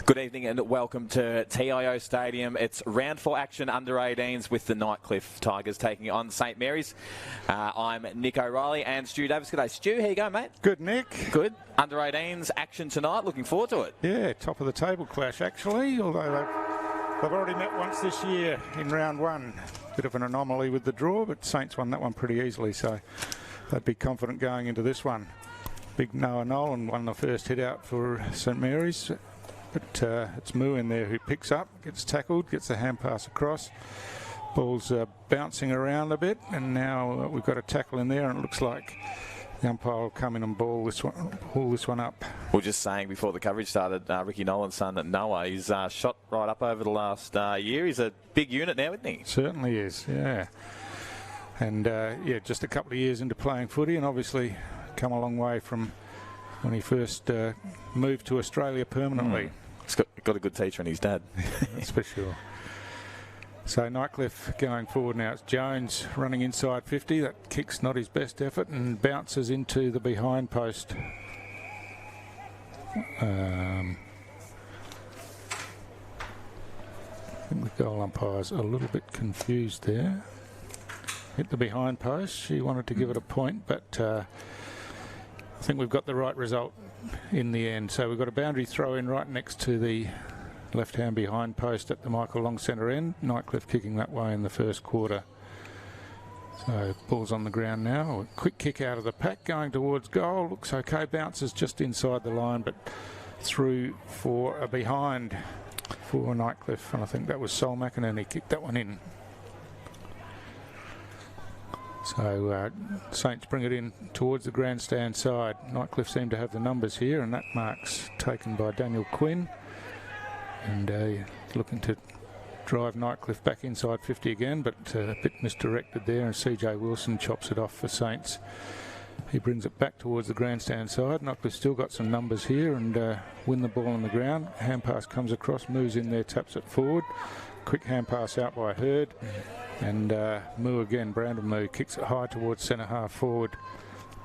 Good evening and welcome to TIO Stadium. It's round 4 action under 18s with the Nightcliff Tigers taking on St Mary's. I'm Nick O'Reilly and Stu Davis. G'day Stu, how you going mate? Good Nick. Good. Under 18s action tonight, looking forward to it. Yeah, top of the table clash actually, although they've already met once this year in round 1. Bit of an anomaly with the draw, but Saints won that one pretty easily, so they'd be confident going into this one. Big Noah Nolan won the first hit out for St Mary's. But it's Moo in there who picks up, gets tackled, gets the hand pass across. Ball's bouncing around a bit, and now we've got a tackle in there, and it looks like the umpire will come in and pull this one up. We were just saying before the coverage started, Ricky Nolan's son, that Noah, he's shot right up over the last year. He's a big unit now, isn't he? Certainly is, yeah. And yeah, just a couple of years into playing footy, and obviously come a long way from when he first moved to Australia permanently. He's got a good teacher in his dad. That's for sure. So Nightcliff going forward now. It's Jones running inside 50. That kick's not his best effort and bounces into the behind post. I think the goal umpire's a little bit confused there. Hit the behind post. She wanted to give it a point, but I think we've got the right result in the end. So we've got a boundary throw in right next to the left-hand behind post at the Michael Long centre end. Nightcliff kicking that way in the first quarter. So ball's on the ground now. A quick kick out of the pack going towards goal. Looks okay. Bounces just inside the line, but through for a behind for Nightcliff. And I think that was Sol McInerney. He kicked that one in. So Saints bring it in towards the grandstand side. Nightcliff seem to have the numbers here, and that mark's taken by Daniel Quinn. And looking to drive Nightcliff back inside 50 again, but a bit misdirected there, and CJ Wilson chops it off for Saints. He brings it back towards the grandstand side. Nightcliff's still got some numbers here and win the ball on the ground. Hand pass comes across, moves in there, taps it forward. Quick hand pass out by Hurd. And Moo again, Brandon Moo, kicks it high towards centre half forward.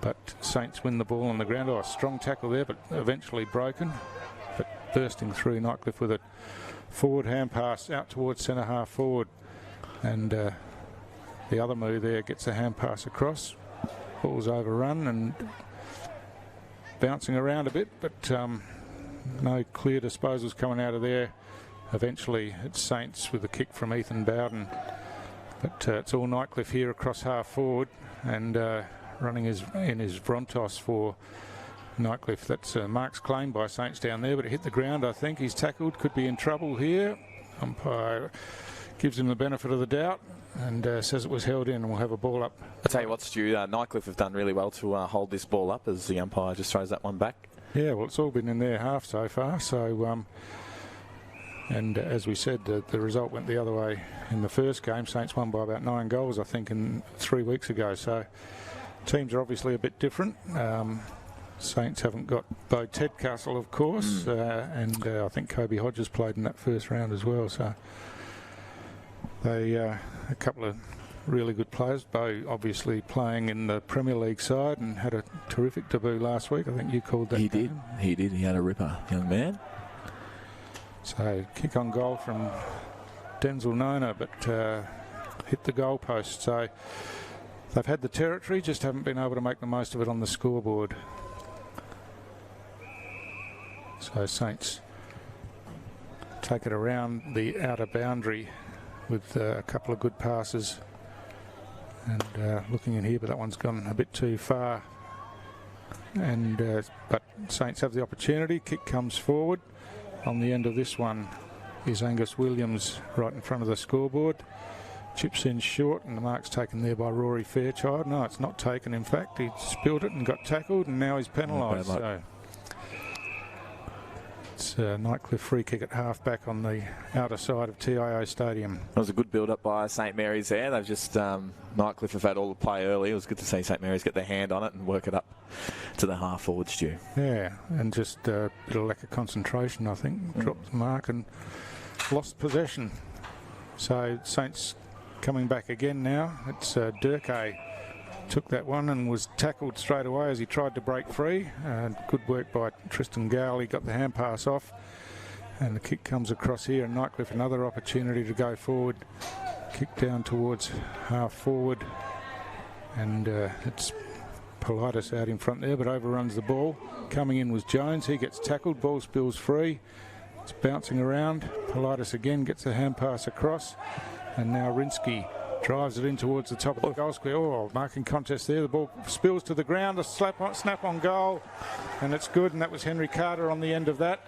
But Saints win the ball on the ground. Oh, a strong tackle there, but eventually broken. But bursting through, Nightcliff with a forward hand pass out towards centre half forward. And the other Moo there gets a hand pass across. Ball's overrun and bouncing around a bit, but no clear disposals coming out of there. Eventually it's Saints with a kick from Ethan Bowden. But it's all Nightcliff here across half forward and running in his Brontos for Nightcliff. That's Mark's claimed by Saints down there, but it hit the ground, I think. He's tackled, could be in trouble here. Umpire gives him the benefit of the doubt and says it was held in and we'll have a ball up. I'll tell you what, Stu, Nightcliff have done really well to hold this ball up as the umpire just throws that one back. Yeah, well, it's all been in their half so far, so... And as we said, the result went the other way in the first game. Saints won by about 9 goals, I think, 3 weeks ago. So teams are obviously a bit different. Saints haven't got Bo Tedcastle, of course, and I think Kobe Hodges played in that first round as well. So they a couple of really good players. Bo obviously playing in the Premier League side and had a terrific debut last week. I think you called that. He did. He did. He had a ripper, young man. So kick on goal from Denzel Nona, but hit the goal post. So they've had the territory, just haven't been able to make the most of it on the scoreboard. So Saints take it around the outer boundary with a couple of good passes. And looking in here, but that one's gone a bit too far. And but Saints have the opportunity. Kick comes forward. On the end of this one is Angus Williams right in front of the scoreboard. Chips in short and the mark's taken there by Rory Fairchild. No, it's not taken, in fact. He spilled it and got tackled and now he's penalised. So it's a Nightcliff free kick at half back on the outer side of TIO Stadium. That was a good build-up by St Mary's there. They've just, Nightcliff have had all the play early. It was good to see St Mary's get their hand on it and work it up to the half forward, Stu. Yeah, and just a bit of lack of concentration, I think. Dropped the mark and lost possession. So Saints coming back again now. It's Durkay took that one and was tackled straight away as he tried to break free. Good work by Tristan Gowley, got the hand pass off. And the kick comes across here, and Nightcliff another opportunity to go forward. Kick down towards half forward, and it's Politis out in front there, but overruns the ball. Coming in was Jones. He gets tackled. Ball spills free. It's bouncing around. Politis again gets a hand pass across, and now Rinsky drives it in towards the top of the goal square. Oh, marking contest there. The ball spills to the ground. A snap on goal, and it's good. And that was Henry Carter on the end of that.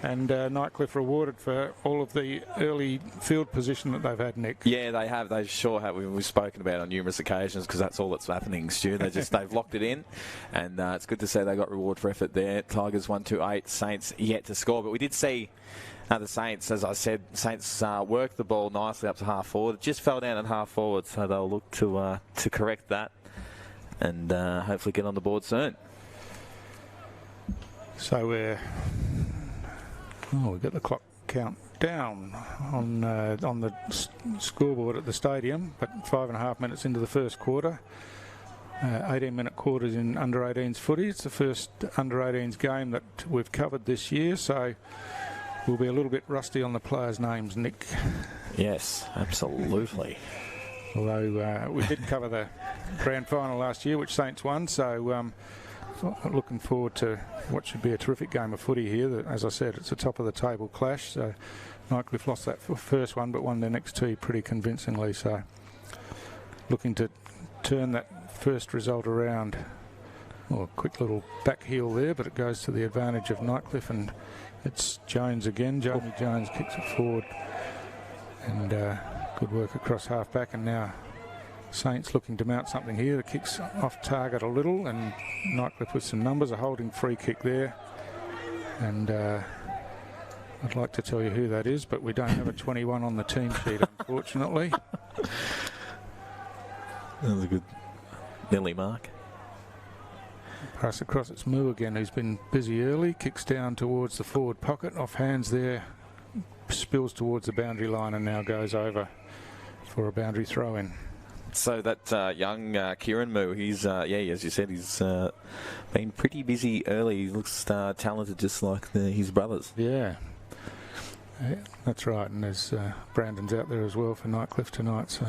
And Nightcliff rewarded for all of the early field position that they've had, Nick. Yeah, they have. They sure have. We've spoken about it on numerous occasions because that's all that's happening, Stu. They've locked it in, and it's good to see they got reward for effort there. Tigers 1-2-8, Saints yet to score. But we did see the Saints, as I said, worked the ball nicely up to half forward. It just fell down at half forward, so they'll look to correct that and hopefully get on the board soon. So we've got the clock count down on the scoreboard at the stadium, but 5.5 minutes into the first quarter. 18-minute quarters in under-18s footy. It's the first under-18s game that we've covered this year, so we'll be a little bit rusty on the players' names, Nick. Yes, absolutely. Although we did cover the grand final last year, which Saints won, so looking forward to what should be a terrific game of footy here. As I said, it's a top-of-the-table clash, so Nightcliff lost that first one, but won their next two pretty convincingly, so looking to turn that first result around. Oh, a quick little back heel there, but it goes to the advantage of Nightcliff, and it's Jones again. Jamie Jones kicks it forward, and good work across half-back, and now Saints looking to mount something here. The kick's off target a little, and Nightcliff with some numbers, a holding free kick there. And I'd like to tell you who that is, but we don't have a 21 on the team sheet, unfortunately. That was a good nearly mark. Pass across, it's Moo again, who's been busy early. Kicks down towards the forward pocket, off hands there. Spills towards the boundary line and now goes over for a boundary throw-in. So that young Kieran Moo, he's, as you said, he's been pretty busy early. He looks talented just like his brothers. Yeah, that's right. And there's Brandon's out there as well for Nightcliff tonight. So,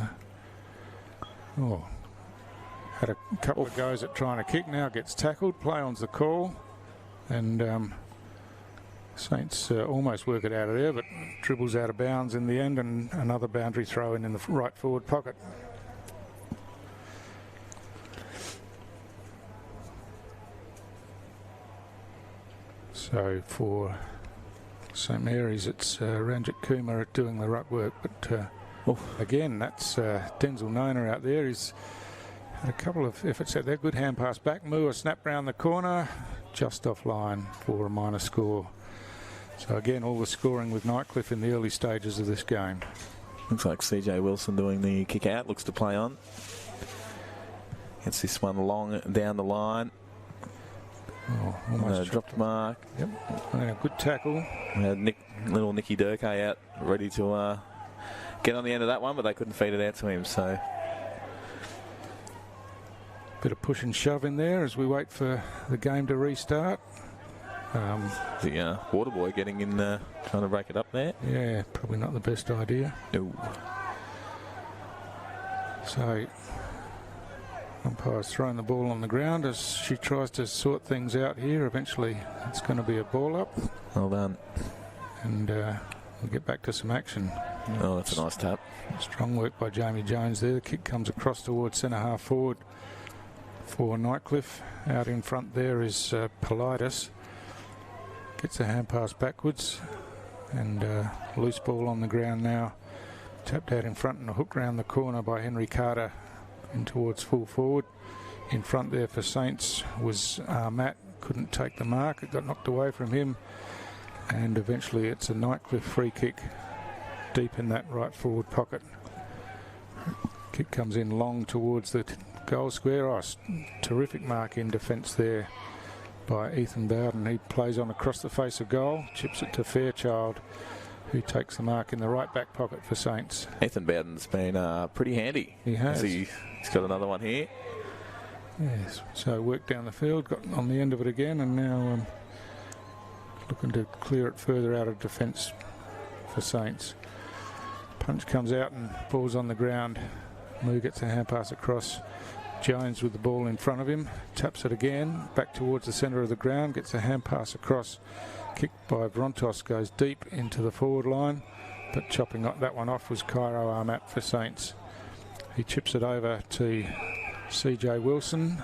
had a couple of goes at trying to kick. Now gets tackled. Play on's the call. And Saints almost work it out of there, but dribbles out of bounds in the end, and another boundary throw in the right forward pocket. So for St Mary's, it's Ranjit Kumar doing the ruck work, but again, that's Denzel Nona out there. He's had a couple of efforts out there. Good hand pass back. Moo, a snap round the corner, just offline for a minor score. So again, all the scoring with Nightcliff in the early stages of this game. Looks like CJ Wilson doing the kick out, looks to play on. Gets this one long down the line. Oh, almost dropped mark. Yep, and a good tackle. We had little Nicky Durkay out, ready to get on the end of that one, but they couldn't feed it out to him. So, bit of push and shove in there as we wait for the game to restart. The water boy getting in, trying to break it up there. Yeah, probably not the best idea. No. So, umpire's throwing the ball on the ground as she tries to sort things out here. Eventually, it's going to be a ball up. Well done. And we'll get back to some action. Oh, that's a nice tap. Strong work by Jamie Jones there. The kick comes across towards centre half forward for Nightcliff. Out in front there is Politis. Gets a hand pass backwards, and loose ball on the ground now. Tapped out in front and a hook round the corner by Henry Carter in towards full forward. In front there for Saints was Matt. Couldn't take the mark. It got knocked away from him, and eventually it's a Nightcliff free kick deep in that right forward pocket. Kick comes in long towards the goal square. Oh, terrific mark in defence there by Ethan Bowden. He plays on across the face of goal, chips it to Fairchild, who takes the mark in the right back pocket for Saints. Ethan Bowden's been pretty handy. He has. He's got another one here. Yes, so work down the field, got on the end of it again, and now looking to clear it further out of defence for Saints. Punch comes out and ball's on the ground. Moo gets a hand pass across. Jones with the ball in front of him, taps it again, back towards the centre of the ground, gets a hand pass across. Kicked by Vrontos, goes deep into the forward line, but chopping that one off was Cairo Armat for Saints. He chips it over to CJ Wilson,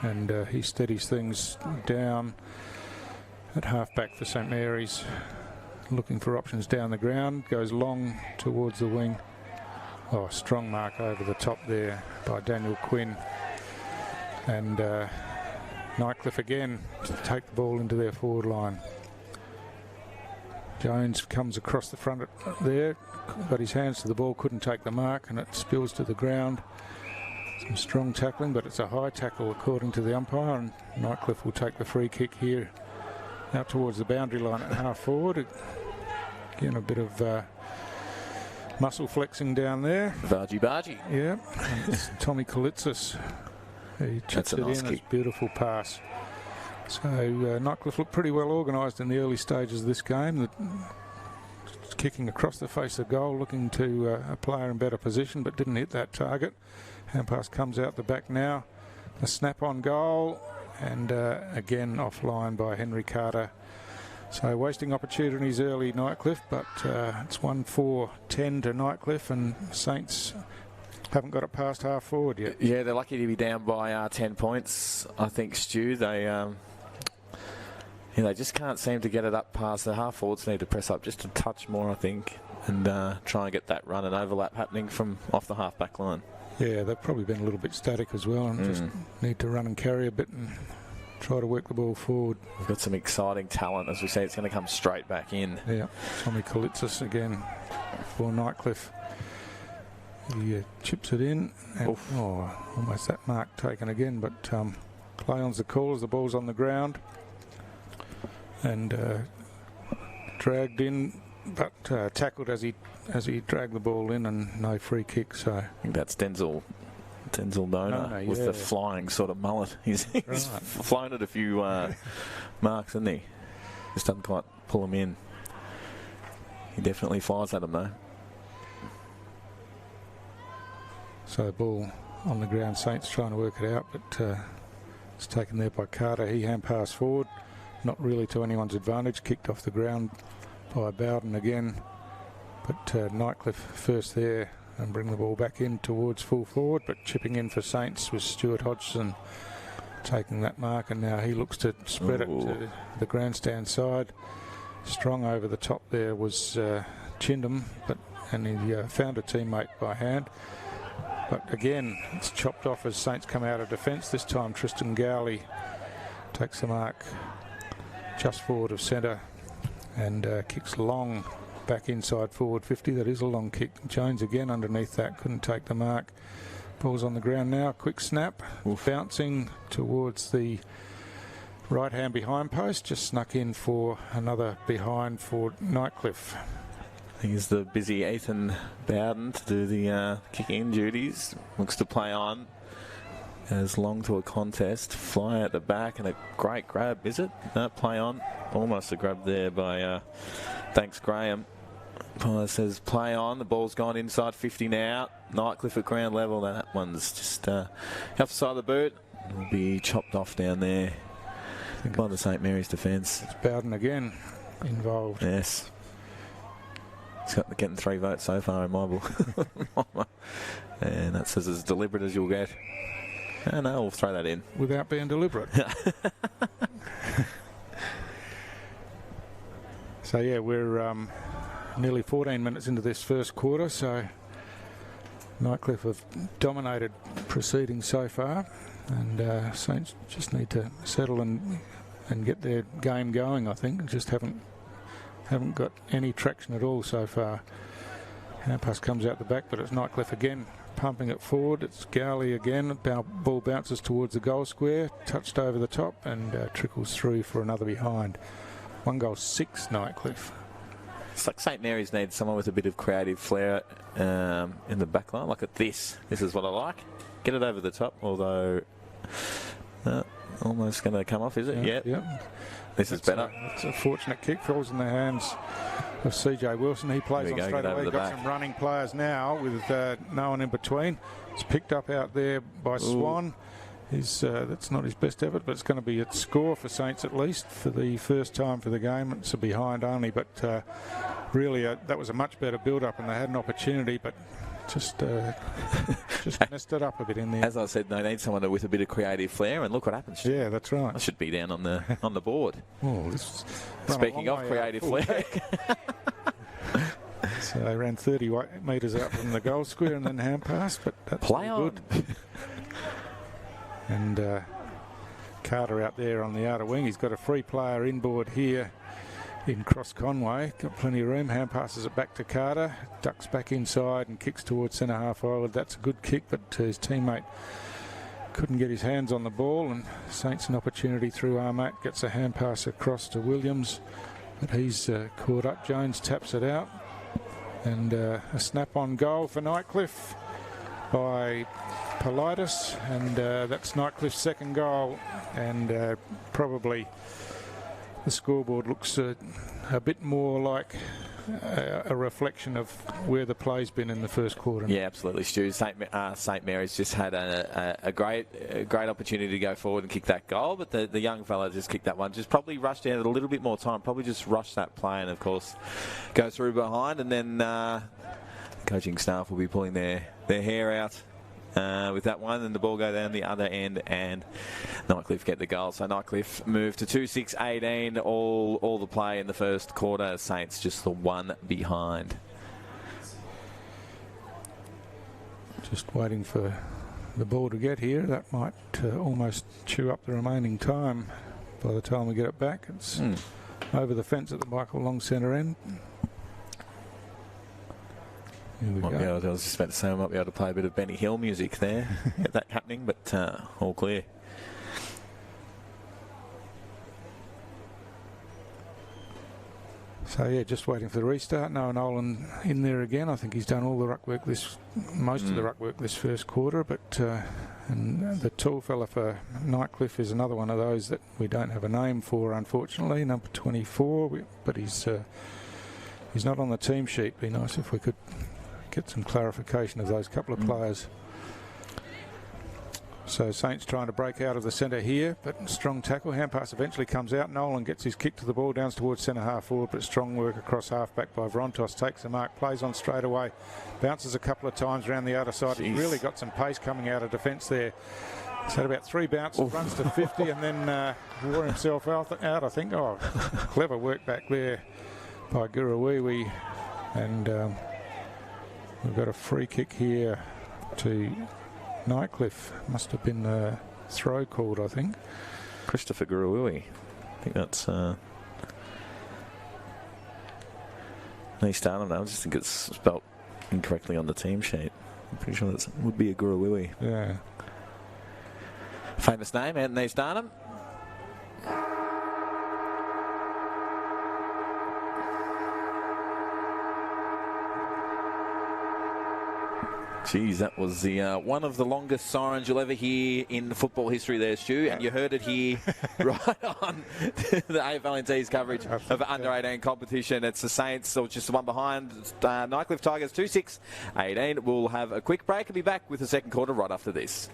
and he steadies things down at half-back for St Mary's. Looking for options down the ground, goes long towards the wing. Oh, strong mark over the top there by Daniel Quinn. And Nightcliff again to take the ball into their forward line. Jones comes across the front there, got his hands to the ball, couldn't take the mark, and it spills to the ground. Some strong tackling, but it's a high tackle according to the umpire, and Nightcliff will take the free kick here out towards the boundary line at half forward. Again, a bit of muscle flexing down there. Bargy. Yeah, and it's Tommy Kalitzis. He chips it in. It's a beautiful pass. So Nightcliff looked pretty well organised in the early stages of this game. Kicking across the face of goal, looking to a player in better position, but didn't hit that target. Hand pass comes out the back now. A snap on goal, and again offline by Henry Carter. So wasting opportunities early, Nightcliff, but it's 1-4-10 to Nightcliff, and Saints haven't got it past half forward yet. Yeah, they're lucky to be down by 10 points, I think, Stu. They they just can't seem to get it up past the half forwards. Need to press up just a touch more, I think, and try and get that run and overlap happening from off the half-back line. Yeah, they've probably been a little bit static as well, and just need to run and carry a bit and try to work the ball forward. We've got some exciting talent, as we say. It's going to come straight back in. Yeah, Tommy Kalitzis again for Nightcliff. He chips it in, and almost that mark taken again, but Clayon's the call as the ball's on the ground, and dragged in, but tackled as he dragged the ball in, and no free kick. So I think that's Denzel Nona with the flying sort of mullet. He's flown at a few marks, hasn't he? Just doesn't quite pull him in. He definitely flies at him though. So the ball on the ground, Saints trying to work it out, but it's taken there by Carter. He hand pass forward, not really to anyone's advantage, kicked off the ground by Bowden again, but Nightcliff first there and bring the ball back in towards full forward, but chipping in for Saints was Stuart Hodgson taking that mark, and now he looks to spread it to the grandstand side. Strong over the top there was Chindham, and he found a teammate by hand. But again, it's chopped off as Saints come out of defence. This time Tristan Gowley takes the mark just forward of centre and kicks long back inside forward 50. That is a long kick. Jones again underneath that, couldn't take the mark. Ball's on the ground now. Quick snap, bouncing towards the right hand behind post. Just snuck in for another behind for Nightcliff. Here's the busy Ethan Bowden to do the kicking duties. Looks to play on. As long to a contest. Fly at the back and a great grab, is it? No, play on. Almost a grab there by thanks Graham. Says play on. The ball's gone inside 50 now. Nightcliff at ground level. That one's just outside the boot. Will be chopped off down there by the St Mary's defence. It's Bowden again involved. Yes. He's got getting 3 votes so far in my book. And that's as deliberate as you'll get. No, we'll throw that in. Without being deliberate. So, yeah, we're nearly 14 minutes into this first quarter, so Nightcliff have dominated proceedings so far, and Saints just need to settle and get their game going, I think. Just haven't got any traction at all so far. Hand pass comes out the back, but it's Nightcliff again pumping it forward. It's Gowley again. Ball bounces towards the goal square, touched over the top, and trickles through for another behind. 1 goal 6 Nightcliff. It's like St Mary's needs someone with a bit of creative flair in the back line. Look at this. This is what I like. Get it over the top, although almost going to come off, is it? Yeah. Yep. This is better. It's a fortunate kick. Falls in the hands of CJ Wilson. He plays on straight away. Got some running players now with no one in between. It's picked up out there by Swan. That's not his best effort, but it's going to be a score for Saints at least for the first time for the game. It's a behind only, but really that was a much better build-up, and they had an opportunity, but just messed it up a bit in there. As I said, they need someone with a bit of creative flair, and look what happens. Yeah, that's right. I should be down on the board. Oh, speaking of creative flair. So they ran 30 metres out from the goal square and then hand pass, but that's good. And Carter out there on the outer wing. He's got a free player inboard here in Cross Conway. Got plenty of room. Hand passes it back to Carter. Ducks back inside and kicks towards centre half forward. That's a good kick, but his teammate couldn't get his hands on the ball, and Saints an opportunity through Armat. Gets a hand pass across to Williams, but he's caught up. Jones taps it out, and a snap-on goal for Nightcliff by Politis, and that's Nightcliff's second goal, and probably the scoreboard looks a bit more like a reflection of where the play's been in the first quarter. Yeah, absolutely, Stu. St Mary's just had a great opportunity to go forward and kick that goal, but the young fella just kicked that one. Just probably rushed out a little bit more time. Probably just rushed that play, and of course go through behind, and then coaching staff will be pulling their hair out with that one, and the ball go down the other end, and Nightcliff get the goal. So Nightcliff move to 2-6-18. All the play in the first quarter. Saints just the one behind. Just waiting for the ball to get here. That might almost chew up the remaining time by the time we get it back. It's over the fence at the Michael Long centre end. I was just about to say I might be able to play a bit of Benny Hill music there. Get that happening, but all clear. So yeah, just waiting for the restart. Noah Nolan in there again. I think he's done all the ruck work most of the ruck work this first quarter. But and the tall fella for Nightcliff is another one of those that we don't have a name for, unfortunately. Number 24, but he's not on the team sheet. Be nice if we could get some clarification of those couple of players. So Saints trying to break out of the centre here, but strong tackle. Hand pass eventually comes out. Nolan gets his kick to the ball, down towards centre half forward, but strong work across half back by Vrontos. Takes the mark, plays on straight away, bounces a couple of times around the outer side. He's really got some pace coming out of defence there. He's had about 3 bounces, runs to 50, and then wore himself out, I think. Oh, clever work back there by Gurawiwi, and we've got a free kick here to Nightcliff. Must have been a throw called, I think. Christopher Gurawiwi. I think that's he started now. I just think it's spelt incorrectly on the team sheet. I'm pretty sure that would be a Gurawiwi. Yeah. Famous name, Anthony Starnham. Geez, that was the one of the longest sirens you'll ever hear in football history there, Stu. And you heard it here right on the AFL&T's coverage of under-18 competition. It's the Saints, or just the one behind, Nightcliff Tigers 2-6-18. We'll have a quick break and be back with the second quarter right after this.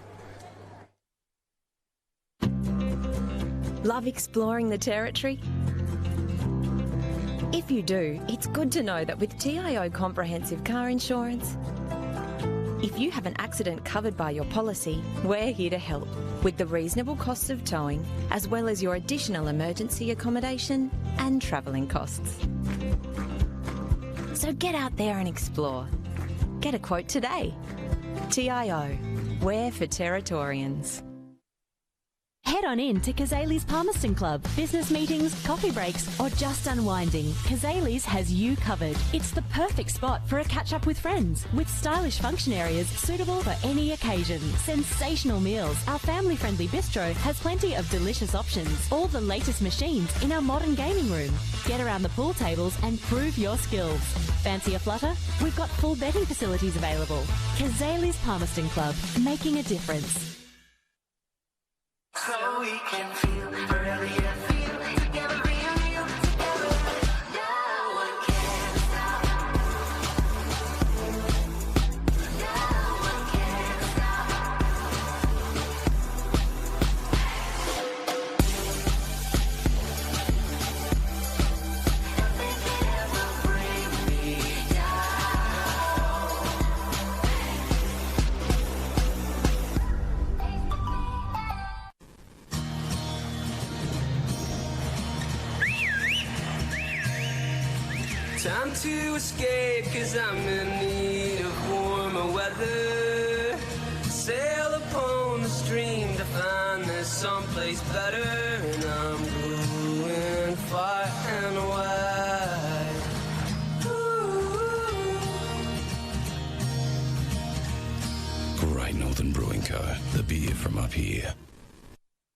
Love exploring the territory? If you do, it's good to know that with TIO Comprehensive Car Insurance, if you have an accident covered by your policy, we're here to help with the reasonable costs of towing, as well as your additional emergency accommodation and travelling costs. So get out there and explore. Get a quote today. TIO, we're for Territorians. Head on in to Kazali's Palmerston Club. Business meetings, coffee breaks, or just unwinding, Kazali's has you covered. It's the perfect spot for a catch-up with friends, with stylish function areas suitable for any occasion. Sensational meals. Our family-friendly bistro has plenty of delicious options. All the latest machines in our modern gaming room. Get around the pool tables and prove your skills. Fancy a flutter? We've got full betting facilities available. Kazali's Palmerston Club, making a difference. so we can feel forever, yeah, feel together, being real together. No one can stop. No one can stop. Nothing can ever bring me time to escape, 'cause I'm in need of warmer weather. Sail upon the stream to find there's someplace better. And I'm going far and wide. Great Northern Brewing Co. The beer from up here.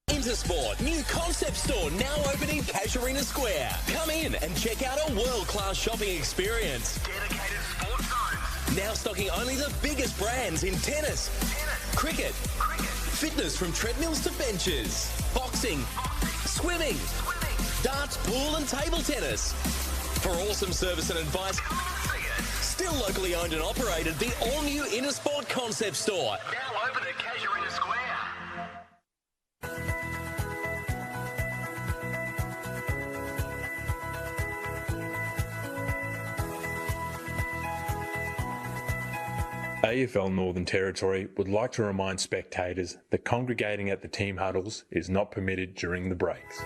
Intersport, new concept store now open in Casuarina Square. Come in and check out a world-class shopping experience. dedicated sports zones. Now stocking only the biggest brands in tennis, cricket, fitness from treadmills to benches, boxing, swimming, darts, pool and table tennis. For awesome service and advice, still locally owned and operated, the all-new Intersport concept store. Now open at Casuarina Square. AFL Northern Territory would like to remind spectators that congregating at the team huddles is not permitted during the breaks.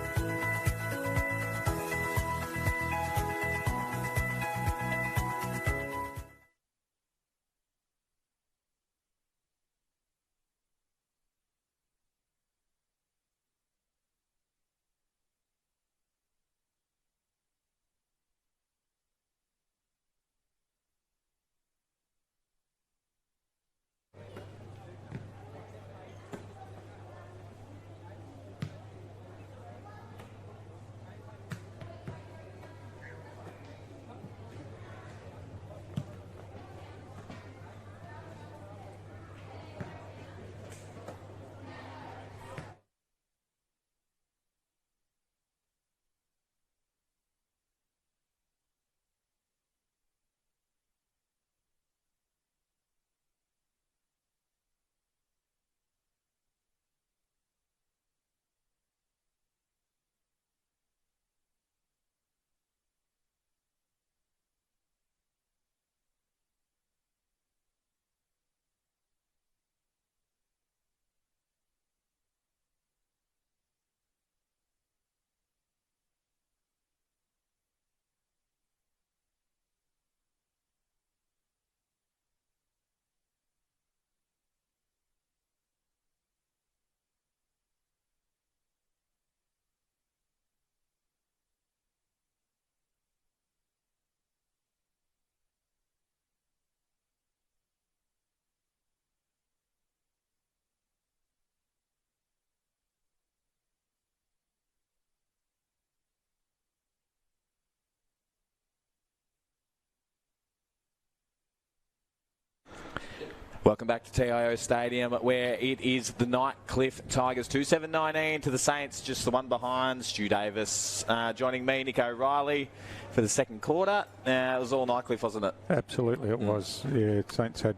Welcome back to TIO Stadium, where it is the Nightcliff Tigers 2-7-19 to the Saints, just the one behind. Stu Davis joining me, Nico Riley, for the second quarter. It was all Nightcliff, wasn't it? Absolutely, it was. Yeah, Saints had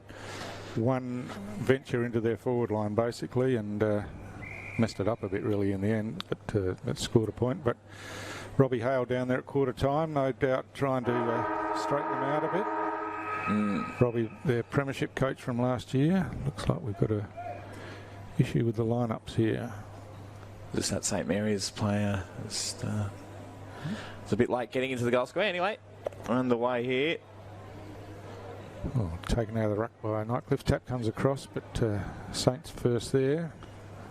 one venture into their forward line basically, and messed it up a bit really in the end, but scored a point. But Robbie Hale down there at quarter time, no doubt trying to straighten them out a bit. Robbie, their premiership coach from last year. Looks like we've got a issue with the lineups here. Just that St Mary's player. It's a bit late getting into the goal square. Anyway, underway here. Oh, taken out of the ruck by Nightcliff. Tap comes across, but Saints first there.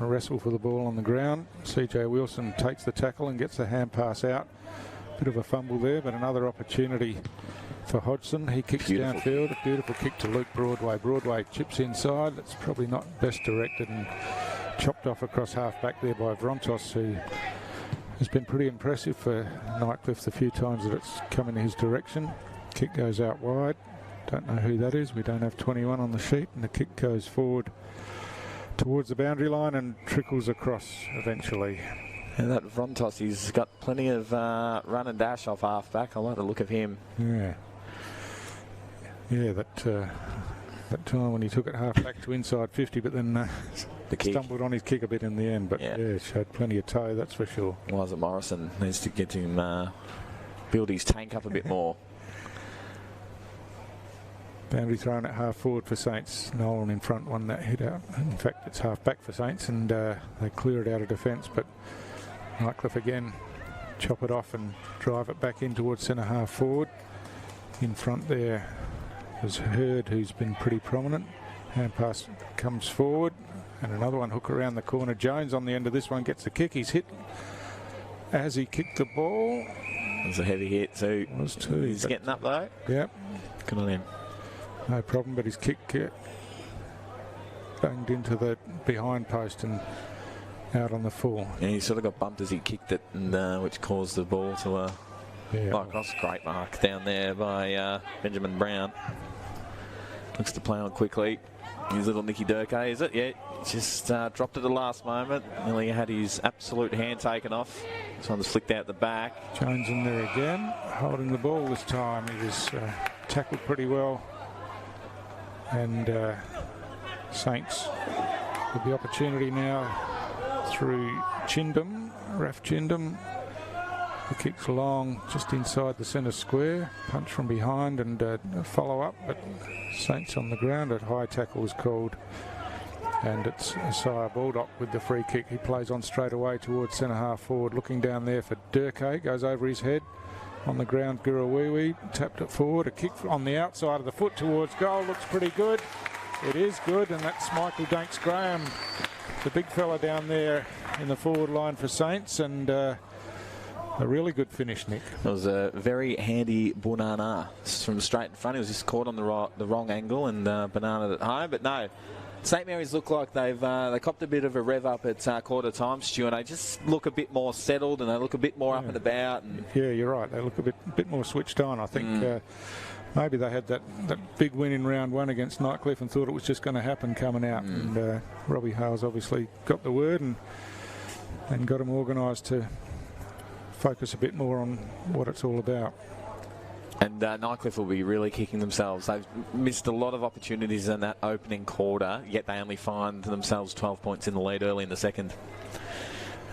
A wrestle for the ball on the ground. CJ Wilson takes the tackle and gets the hand pass out. Bit of a fumble there, but another opportunity for Hodgson. He kicks downfield. A beautiful kick to Luke Broadway. Broadway chips inside. That's probably not best directed and chopped off across half back there by Vrontos, who has been pretty impressive for Nightcliff the few times that it's come in his direction. Kick goes out wide. Don't know who that is. We don't have 21 on the sheet, and the kick goes forward towards the boundary line and trickles across eventually. And that Vrontos, he's got plenty of run and dash off half back. I like the look of him. Yeah. Yeah, that time when he took it half back to inside 50, but then stumbled on his kick a bit in the end. But yeah, showed plenty of toe, that's for sure. Liza Morrison needs to get him, build his tank up a bit more. Boundary thrown at half forward for Saints. Nolan in front won that hit out. In fact, it's half back for Saints, and they clear it out of defence. But Nightcliff again chop it off and drive it back in towards centre half forward. In front there was Hurd, who's been pretty prominent. Hand pass comes forward, and another one hook around the corner. Jones on the end of this one gets the kick. He's hit as he kicked the ball. It was a heavy hit too. It was too. He's getting up though. Yep. Good on him. No problem, but his kick banged into the behind post and out on the full. Yeah, he sort of got bumped as he kicked it, and which caused the ball to fly across. Great mark down there by Benjamin Brown. Looks to play on quickly. His little Nicky Durkay, is it? Yeah, just dropped at the last moment. Nearly had his absolute hand taken off. This one's flicked out the back. Jones in there again, holding the ball this time. He was tackled pretty well. And Saints with the opportunity now through Chindum, Raf Chindum. The kick's long, just inside the centre square. Punch from behind and a follow-up, but Saints on the ground. A high tackle is called. And it's Isaiah Baldock with the free kick. He plays on straight away towards centre half forward. Looking down there for Durkay, goes over his head. On the ground, Gurawiwi tapped it forward. A kick on the outside of the foot towards goal. Looks pretty good. It is good, and that's Michael Danks Graham, the big fella down there in the forward line for Saints, and a really good finish, Nick. It was a very handy banana from straight in front. He was just caught on the wrong angle and banana at home, but no. St Mary's look like they copped a bit of a rev up at quarter time, Stu, and they just look a bit more settled and they look a bit more up and about. And yeah, you're right. They look a bit more switched on. I think maybe they had that big win in round one against Nightcliff and thought it was just going to happen coming out. And Robbie Hales obviously got the word and got them organised to focus a bit more on what it's all about. And Nightcliff will be really kicking themselves. They've missed a lot of opportunities in that opening quarter, yet they only find themselves 12 points in the lead early in the second.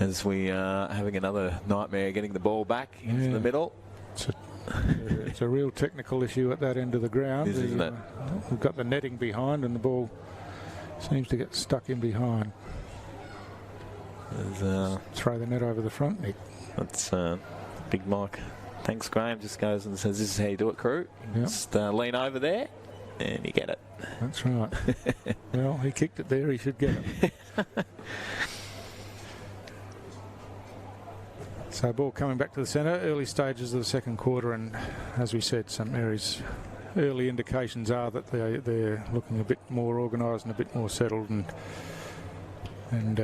As we are having another nightmare getting the ball back into the middle. It's a real technical issue at that end of the ground. Isn't it? We've got the netting behind and the ball seems to get stuck in behind. Throw the net over the front, Nick. That's Big Mike. Thanks, Graham. Just goes and says, "This is how you do it, crew." Yep. Just lean over there, and you get it. That's right. Well, he kicked it there. He should get it. So, ball coming back to the centre. Early stages of the second quarter, and as we said, St Mary's early indications are that they're looking a bit more organised and a bit more settled, and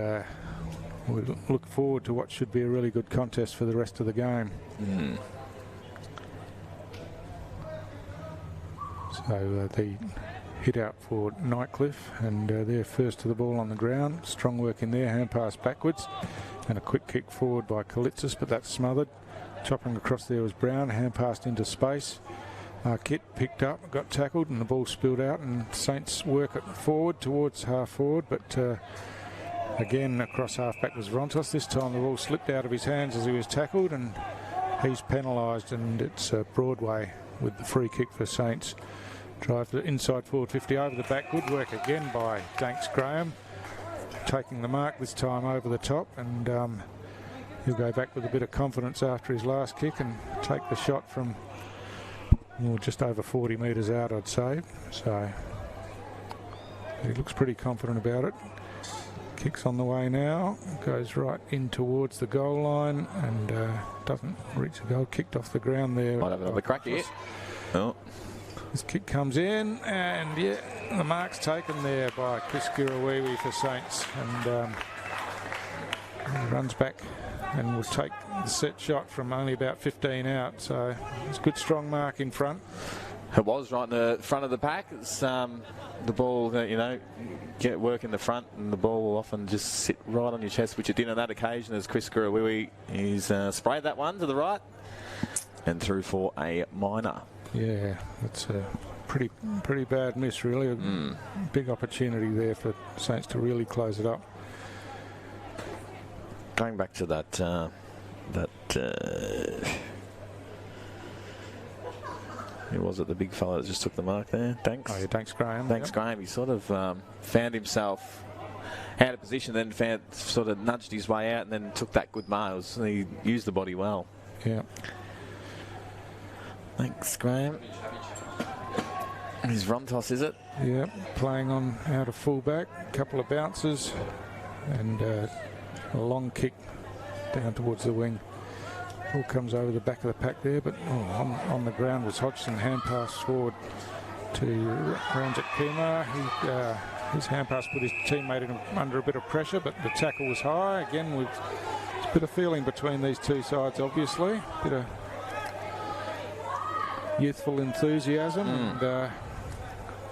we look forward to what should be a really good contest for the rest of the game. So the hit out for Nightcliff, and they're first to the ball on the ground. Strong work in there, hand pass backwards, and a quick kick forward by Kalitsis, but that's smothered. Chopping across there was Brown, hand passed into space. Kit picked up, got tackled, and the ball spilled out, and Saints work it forward towards half forward, but again across half back was Rontos. This time the ball slipped out of his hands as he was tackled, and he's penalised, and it's Broadway with the free kick for Saints. Drive to inside forward 50 over the back. Good work again by Danks Graham. Taking the mark this time over the top, and he'll go back with a bit of confidence after his last kick and take the shot from just over 40 metres out, I'd say. So he looks pretty confident about it. Kicks on the way now. Goes right in towards the goal line and doesn't reach the goal. Kicked off the ground there. Might have another crack here. Oh. This kick comes in, and yeah, the mark's taken there by Chris Gurawiwi for Saints, and he runs back and will take the set shot from only about 15 out. So it's a good strong mark in front, It was right in the front of the pack. It's the ball, get work in the front, and the ball will often just sit right on your chest, which it did on that occasion as Chris Gurawiwi he's sprayed that one to the right and through for a minor. Yeah, that's a pretty bad miss, really. A big opportunity there for Saints to really close it up. Going back to that, who was it? The big fella that just took the mark there? Thanks. Oh, yeah, thanks, Graham. Thanks, Yep. Graham. He sort of found himself out of position, then sort of nudged his way out and then took that good mark. He used the body well. Yeah. Thanks, Graham. His run toss, is it? Yeah, playing on out of fullback, a couple of bounces, and a long kick down towards the wing. Ball comes over the back of the pack there, but on the ground was Hodgson. Hand pass forward to Ranjit Kumar. His hand pass put his teammate under a bit of pressure, but the tackle was high. Again, there's a bit of feeling between these two sides, obviously. Bit of youthful enthusiasm, and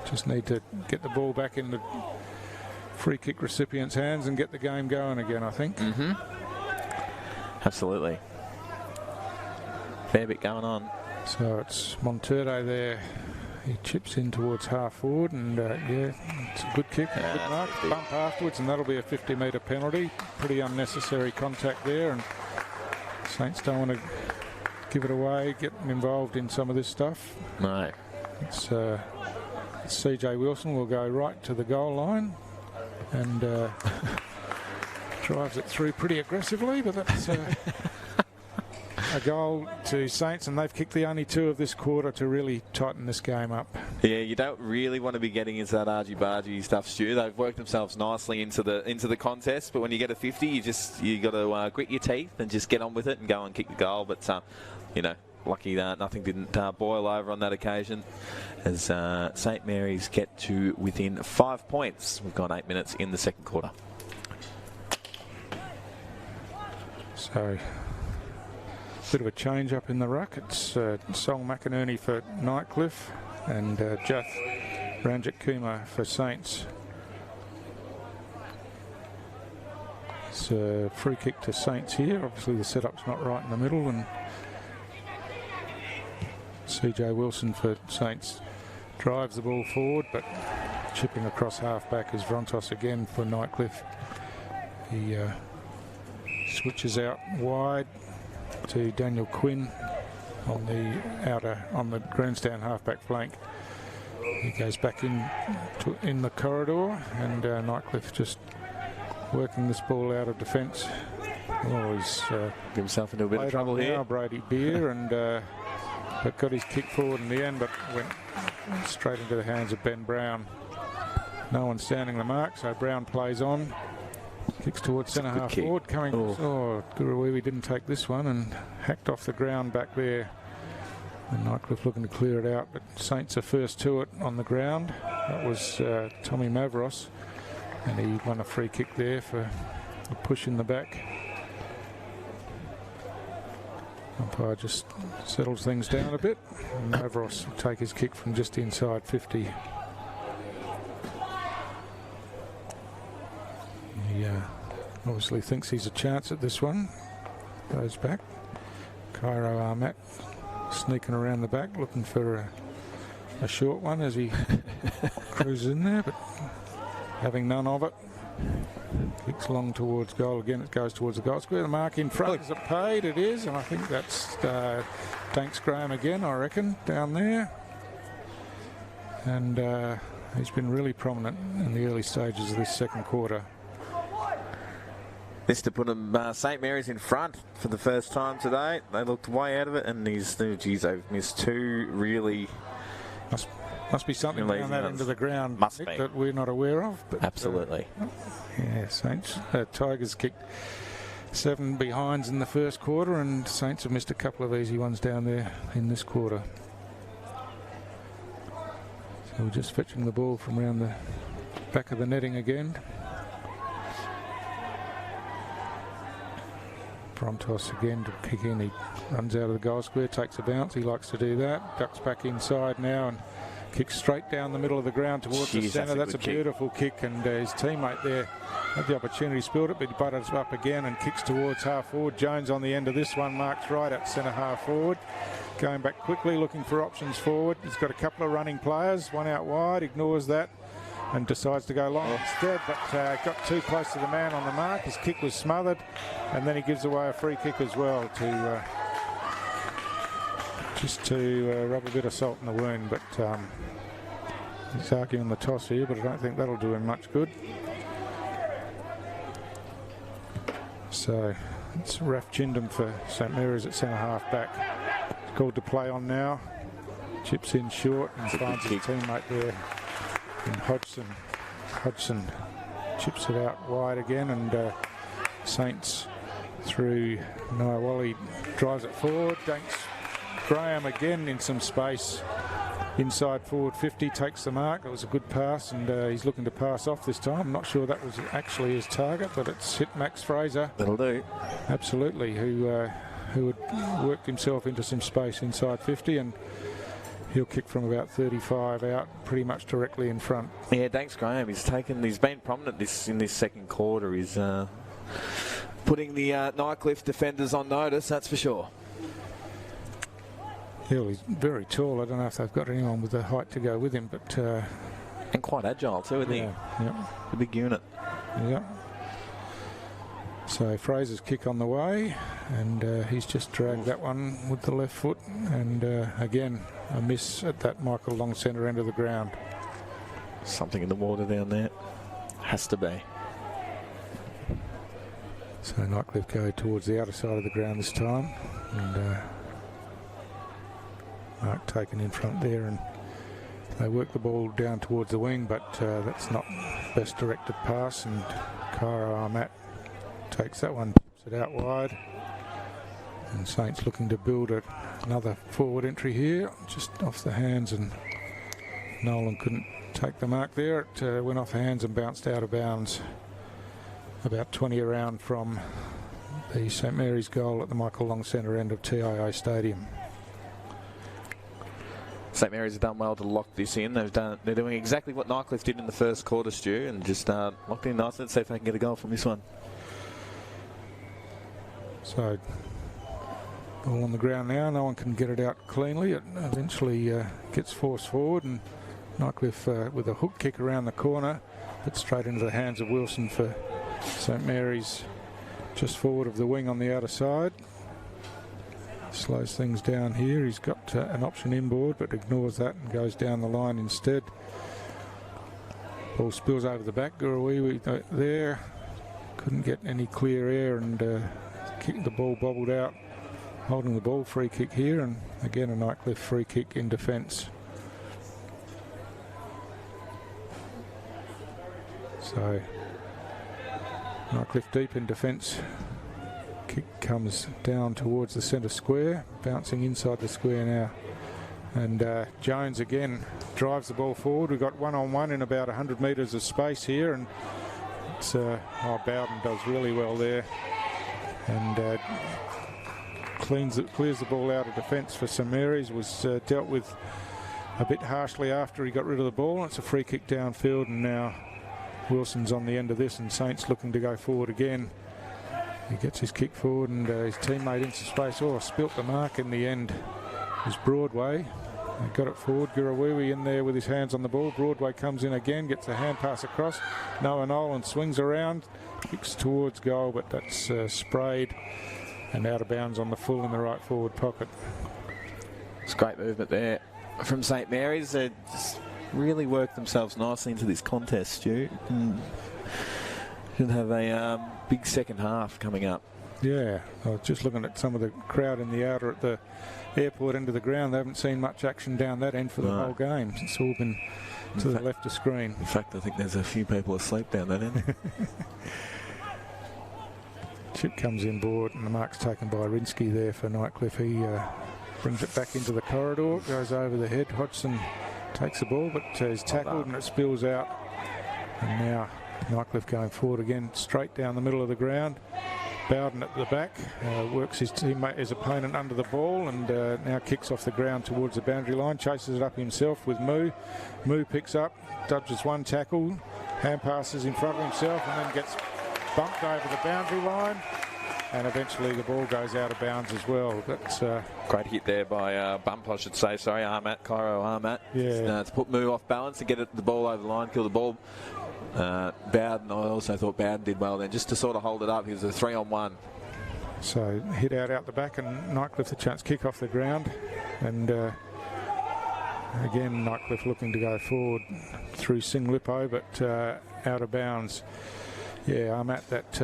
just need to get the ball back in the free kick recipient's hands and get the game going again, I think. Absolutely. Fair bit going on. So it's Montero there. He chips in towards half forward, and yeah, it's a good kick, good mark. Bump afterwards, and that'll be a 50-metre penalty. Pretty unnecessary contact there, and Saints don't want to give it away, getting involved in some of this stuff. No. It's CJ Wilson will go right to the goal line and drives it through pretty aggressively, but that's a goal to Saints, and they've kicked the only two of this quarter to really tighten this game up. Yeah, you don't really want to be getting into that argy-bargy stuff, Stu. They've worked themselves nicely into the contest, but when you get a 50, you got to grit your teeth and just get on with it and go and kick the goal. But lucky that nothing didn't boil over on that occasion, as St Mary's get to within 5 points. We've got 8 minutes in the second quarter. So, bit of a change up in the ruck. It's Sol McInerney for Nightcliff and Jath Ranjit Kumar for Saints. It's a free kick to Saints here. Obviously the setup's not right in the middle, and CJ Wilson for Saints drives the ball forward, but chipping across half back is Vrontos again for Nightcliff. He switches out wide to Daniel Quinn on the grandstand halfback flank. He goes back in the corridor, and Nightcliff just working this ball out of defence. He's Give himself into a bit of trouble here. Brady Beer, and but got his kick forward in the end, but went straight into the hands of Ben Brown. No one standing the mark, so Brown plays on. Kicks towards centre half forward, coming. Gurawiwi didn't take this one and hacked off the ground back there. And Nightcliff looking to clear it out, but Saints are first to it on the ground. That was Tommy Mavros, and he won a free kick there for a push in the back. Umpire just settles things down a bit, and Mavros will take his kick from just inside 50. He obviously thinks he's a chance at this one. Goes back. Cairo Armat sneaking around the back, looking for a short one as he cruises in there, but having none of it. Kicks long towards goal again. It goes towards the goal square. The mark in front, is it paid? It is, and I think that's thanks Graham again, I reckon, down there. And he's been really prominent in the early stages of this second quarter. This to put him St Mary's in front for the first time today. They looked way out of it, and they've missed two really. Must be something down that end of the ground, Nick, that we're not aware of. But, absolutely. Yeah, Saints. Tigers kicked 7 behinds in the first quarter, and Saints have missed a couple of easy ones down there in this quarter. So we're just fetching the ball from around the back of the netting again. Brontos again to kick in. He runs out of the goal square, takes a bounce. He likes to do that. Ducks back inside now and kicks straight down the middle of the ground towards the centre. That's a beautiful kick, and his teammate there had the opportunity, spilled it, but he butted it up again and kicks towards half forward. Jones on the end of this one, marks right at centre half forward. Going back quickly, looking for options forward. He's got a couple of running players, one out wide, ignores that and decides to go long instead, but got too close to the man on the mark. His kick was smothered, and then he gives away a free kick as well to just to rub a bit of salt in the wound. But he's arguing the toss here, but I don't think that'll do him much good. So it's Raf Chindam for St Mary's at centre half back. It's called to play on now. Chips in short and finds his teammate there. And Hodgson chips it out wide again, and Saints through Niawali drives it forward. Danks Graham again in some space inside forward 50, takes the mark. It was a good pass, and he's looking to pass off this time. I'm not sure that was actually his target, but it's hit Max Fraser. That'll do. Absolutely, who had worked himself into some space inside 50, and he'll kick from about 35 out, pretty much directly in front. Yeah, thanks, Graham. He's been prominent in this second quarter. He's putting the Nightcliff defenders on notice, that's for sure. Yeah, well, he's very tall. I don't know if they've got anyone with the height to go with him, but and quite agile too, isn't he? Yeah. A big unit. Yeah. So Fraser's kick on the way, and he's just dragged that one with the left foot, and again a miss at that Michael Long centre end of the ground. Something in the water down there. Has to be. So Nightcliff go towards the outer side of the ground this time, and Mark taken in front there, and they work the ball down towards the wing, but that's not best directed pass, and Cairo Ahmat takes that one, tips it out wide, and Saints looking to build another forward entry here, just off the hands, and Nolan couldn't take the mark there. It went off hands and bounced out of bounds about 20 around from the St Mary's goal at the Michael Long centre end of TIO Stadium. St Mary's have done well to lock this in. They're doing exactly what Nightcliff did in the first quarter, Stu, and just locked in nicely. Let's see if they can get a goal from this one. So, ball on the ground now. No one can get it out cleanly. It eventually gets forced forward, and Nightcliff with a hook kick around the corner, but straight into the hands of Wilson for St Mary's, just forward of the wing on the outer side. Slows things down here. He's got an option inboard, but ignores that and goes down the line instead. Ball spills over the back. Gurawiwi there. Couldn't get any clear air, and the ball bobbled out. Holding the ball, free kick here, and again a Nightcliff free kick in defence. So Nightcliff deep in defence. Kick comes down towards the centre square, bouncing inside the square now. And Jones again drives the ball forward. We've got one-on-one in about 100 metres of space here, and it's Bowden does really well there, and clears the ball out of defence for St Mary's. Was dealt with a bit harshly after he got rid of the ball. It's a free kick downfield, and now Wilson's on the end of this, and Saints looking to go forward again. He gets his kick forward, and his teammate into space. Spilt the mark in the end. It was Broadway. He got it forward. Gurawiwi in there with his hands on the ball. Broadway comes in again, gets a hand pass across. Noah Nolan swings around, kicks towards goal, but that's sprayed and out of bounds on the full in the right forward pocket. It's great movement there from St Mary's. They just really worked themselves nicely into this contest, Stu. Should have a big second half coming up. Yeah, I was just looking at some of the crowd in the outer at the airport end of the ground. They haven't seen much action down that end for the whole game. It's all been to the left of screen. In fact, I think there's a few people asleep down that end. Chip comes inboard, and the mark's taken by Rinsky there for Nightcliff. He brings it back into the corridor, goes over the head. Hodgson takes the ball, but is tackled, and it spills out. And now Nightcliff going forward again, straight down the middle of the ground. Bowden at the back, works his teammate, his opponent under the ball, and now kicks off the ground towards the boundary line, chases it up himself with Moo. Moo picks up, dodges one tackle, hand passes in front of himself, and then gets bumped over the boundary line, and eventually the ball goes out of bounds as well. But great hit there by Bump, I should say. Sorry, Armat, Cairo Armat. Yeah. To put Moo off balance and get the ball over the line, kill the ball. Bowden, I also thought Bowden did well then, just to sort of hold it up. He was a 3-on-1. So hit out the back, and Nightcliff the chance kick off the ground, and again Nightcliff looking to go forward through Singlippo, but out of bounds. Yeah, I'm at that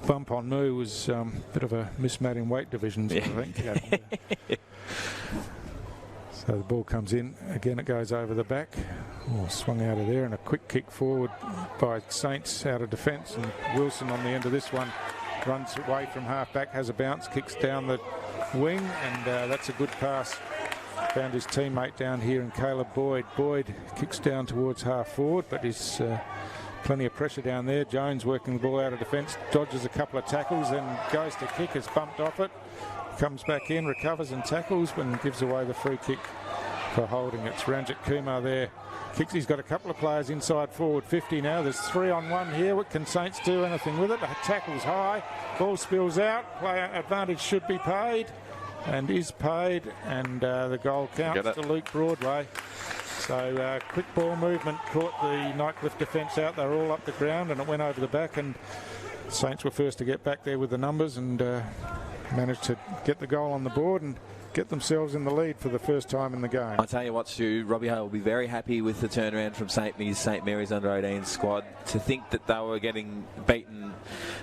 bump on Moo was a bit of a mismatch in weight divisions, I think. Yeah. So the ball comes in, again it goes over the back, swung out of there, and a quick kick forward by Saints out of defence, and Wilson on the end of this one runs away from half back, has a bounce, kicks down the wing, and that's a good pass. Found his teammate down here in Caleb Boyd. Boyd kicks down towards half forward, but he's plenty of pressure down there. Jones working the ball out of defence, dodges a couple of tackles, then goes to kick, is bumped off it. Comes back in, recovers and tackles, and gives away the free kick for holding. It's Ranjit Kumar there. Kicks, he's got a couple of players inside forward 50 now. There's 3-on-1 here. What can Saints do anything with it? Tackles high, ball spills out, player advantage should be paid, and is paid, and the goal counts to Luke Broadway. So quick ball movement caught the Nightcliff defence out. They were all up the ground, and it went over the back, and Saints were first to get back there with the numbers, and managed to get the goal on the board and get themselves in the lead for the first time in the game. I tell you what, Stu, Robbie Hale will be very happy with the turnaround from St Mary's under-18 squad. To think that they were getting beaten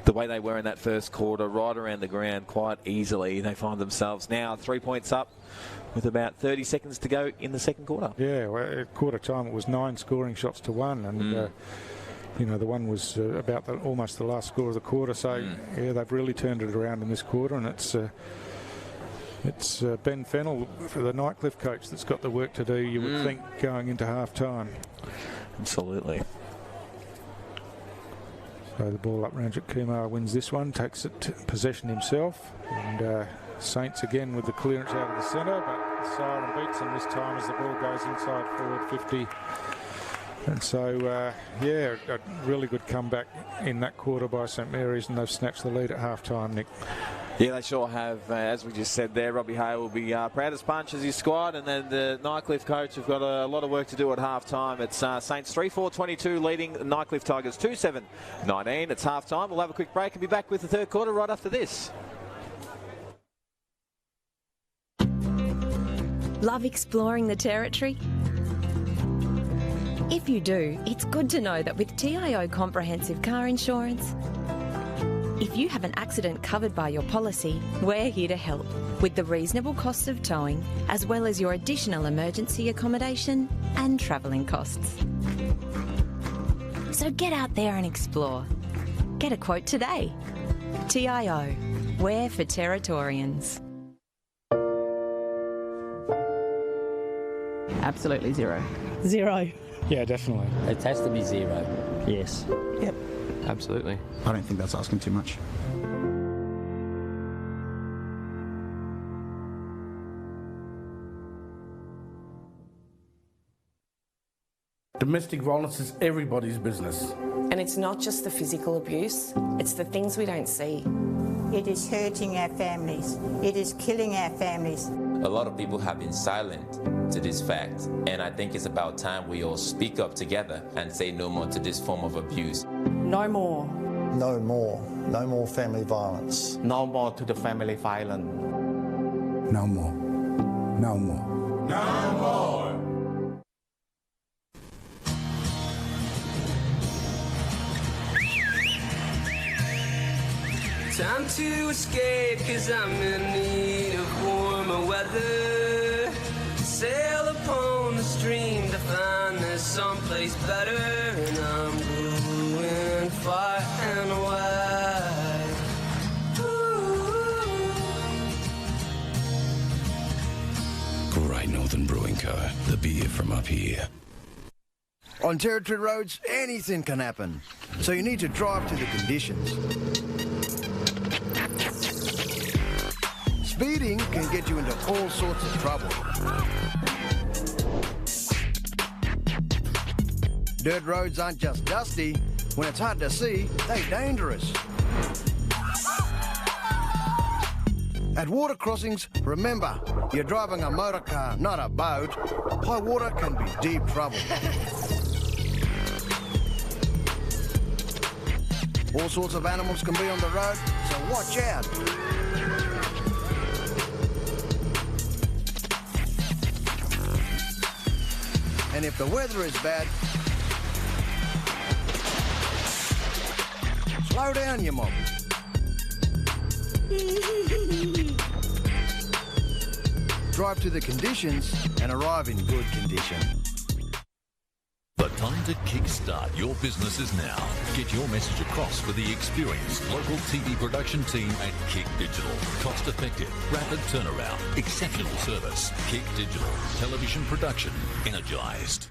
the way they were in that first quarter, right around the ground quite easily. They find themselves now 3 points up with about 30 seconds to go in the second quarter. Yeah, well, at quarter time it was 9 scoring shots to 1, and you know, the one was about almost the last score of the quarter. So yeah, they've really turned it around in this quarter, and it's Ben Fennell, for the Nightcliff coach, that's got the work to do, you would think, going into half time. Absolutely. So the ball up, Ranjit Kumar wins this one, takes it possession himself, and Saints again with the clearance out of the centre, but the siren beats them this time as the ball goes inside forward 50. And so, yeah, a really good comeback in that quarter by St Mary's, and they've snatched the lead at half-time, Nick. Yeah, they sure have. As we just said there, Robbie Hale will be proud as punch as his squad, and then the Nightcliff coach have got a lot of work to do at half-time. It's Saints 3-4-22 leading Nightcliff Tigers 2-7-19. It's half-time. We'll have a quick break and be back with the third quarter right after this. Love exploring the territory? If you do, it's good to know that with TIO Comprehensive Car Insurance, if you have an accident covered by your policy, we're here to help with the reasonable costs of towing, as well as your additional emergency accommodation and travelling costs. So get out there and explore. Get a quote today. TIO, we're for Territorians. Absolutely zero. Zero. Yeah, definitely. It has to be zero. Yes. Yep. Absolutely. I don't think that's asking too much. Domestic violence is everybody's business. And it's not just the physical abuse, it's the things we don't see. It is hurting our families. It is killing our families. A lot of people have been silent to this fact, and I think it's about time we all speak up together and say no more to this form of abuse. No more. No more. No more family violence. No more to the family violence. No more. No more. No more! Time to escape, 'cause I'm in need of warmer weather. Sail upon the stream to find there's someplace better, and I'm going far and wide. Great Northern Brewing Co., the beer from up here. On Territory roads, anything can happen. So you need to drive to the conditions. get you into all sorts of trouble. Dirt roads aren't just dusty. When it's hard to see, they're dangerous. At water crossings, remember, you're driving a motor car, not a boat. High water can be deep trouble. All sorts of animals can be on the road, so watch out. And if the weather is bad, slow down, you mob. Drive to the conditions and arrive in good condition. The time to kickstart your business is now. Get your message across with the experienced local TV production team at Kick Digital. Cost effective, rapid turnaround, exceptional service. Kick Digital. Television production energised.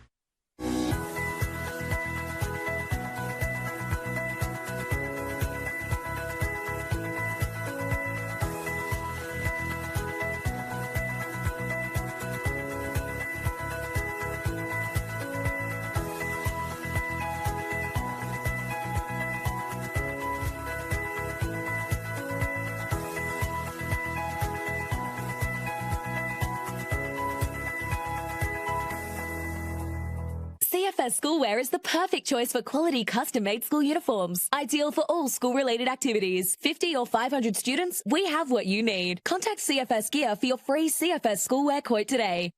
CFS Schoolwear is the perfect choice for quality custom-made school uniforms. Ideal for all school-related activities. 50 or 500 students, we have what you need. Contact CFS Gear for your free CFS Schoolwear quote today.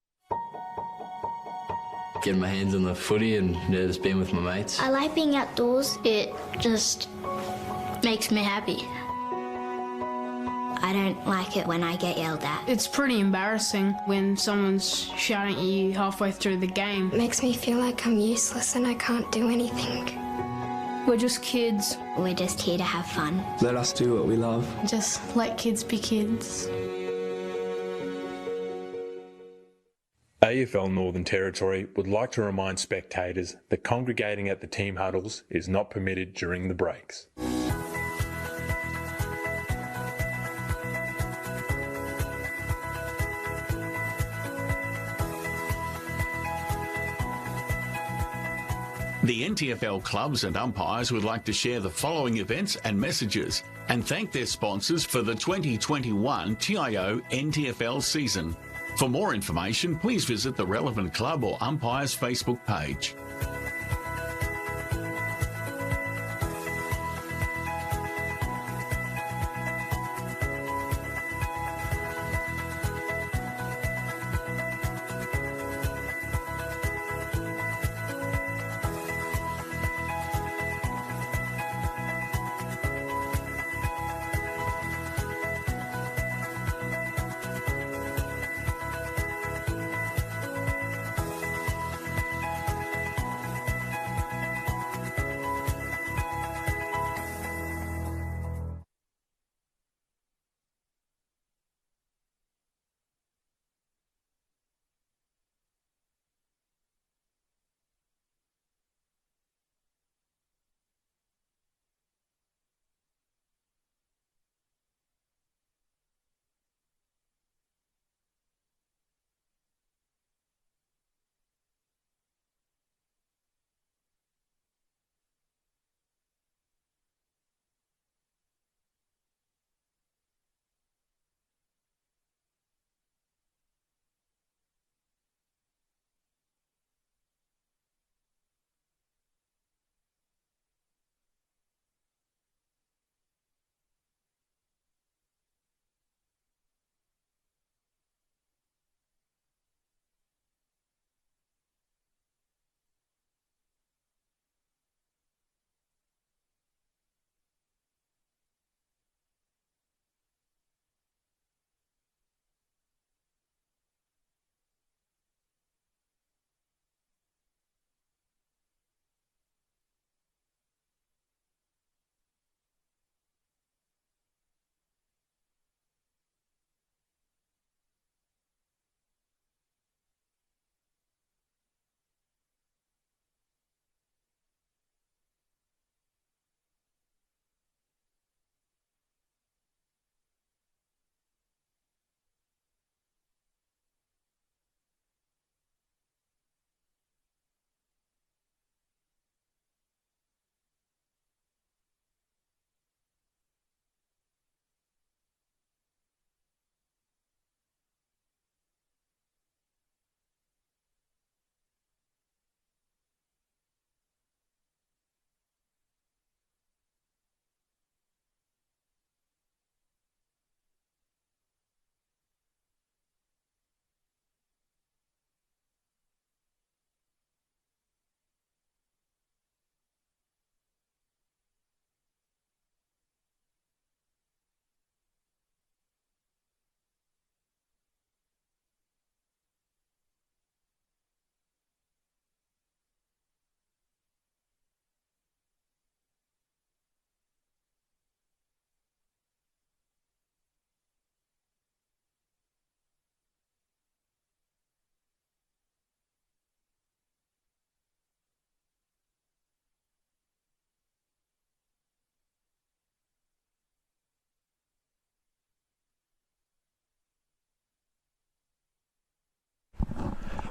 Getting my hands on the footy and just being with my mates. I like being outdoors. It just makes me happy. I don't like it when I get yelled at. It's pretty embarrassing when someone's shouting at you halfway through the game. It makes me feel like I'm useless and I can't do anything. We're just kids. We're just here to have fun. Let us do what we love. Just let kids be kids. AFL Northern Territory would like to remind spectators that congregating at the team huddles is not permitted during the breaks. The NTFL clubs and umpires would like to share the following events and messages and thank their sponsors for the 2021 TIO NTFL season. For more information, please visit the relevant club or umpire's Facebook page.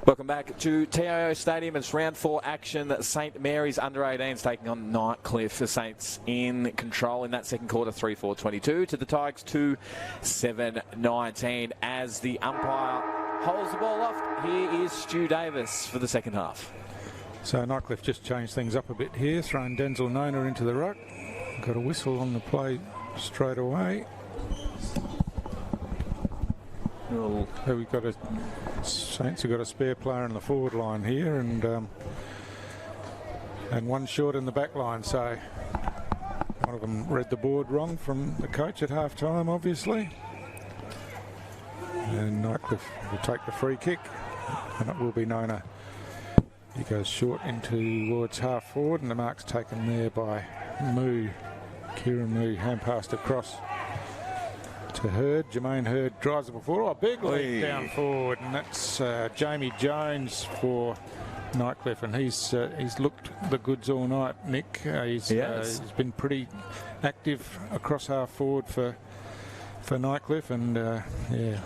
Welcome back to TIO Stadium. It's round 4 action. St Mary's under-18s taking on Nightcliff. The Saints in control in that second quarter, 3-4-22 to the Tigers 2-7-19 as the umpire holds the ball off. Here is Stu Davis for the second half. So Nightcliff just changed things up a bit here, throwing Denzel Nona into the ruck. Got a whistle on the play straight away. So we've got Saints have got a spare player in the forward line here, and one short in the back line. So one of them read the board wrong from the coach at half time, obviously. And Nightcliff will take the free kick, and it will be Nona. He goes short into towards half forward, and the mark's taken there by Kieran Moo, hand passed across to Hurd. Jermaine Hurd drives the ball forward. Oh, big lead down forward, and that's Jamie Jones for Nightcliff, and he's looked the goods all night, Nick. He's been pretty active across half forward for Nightcliff, and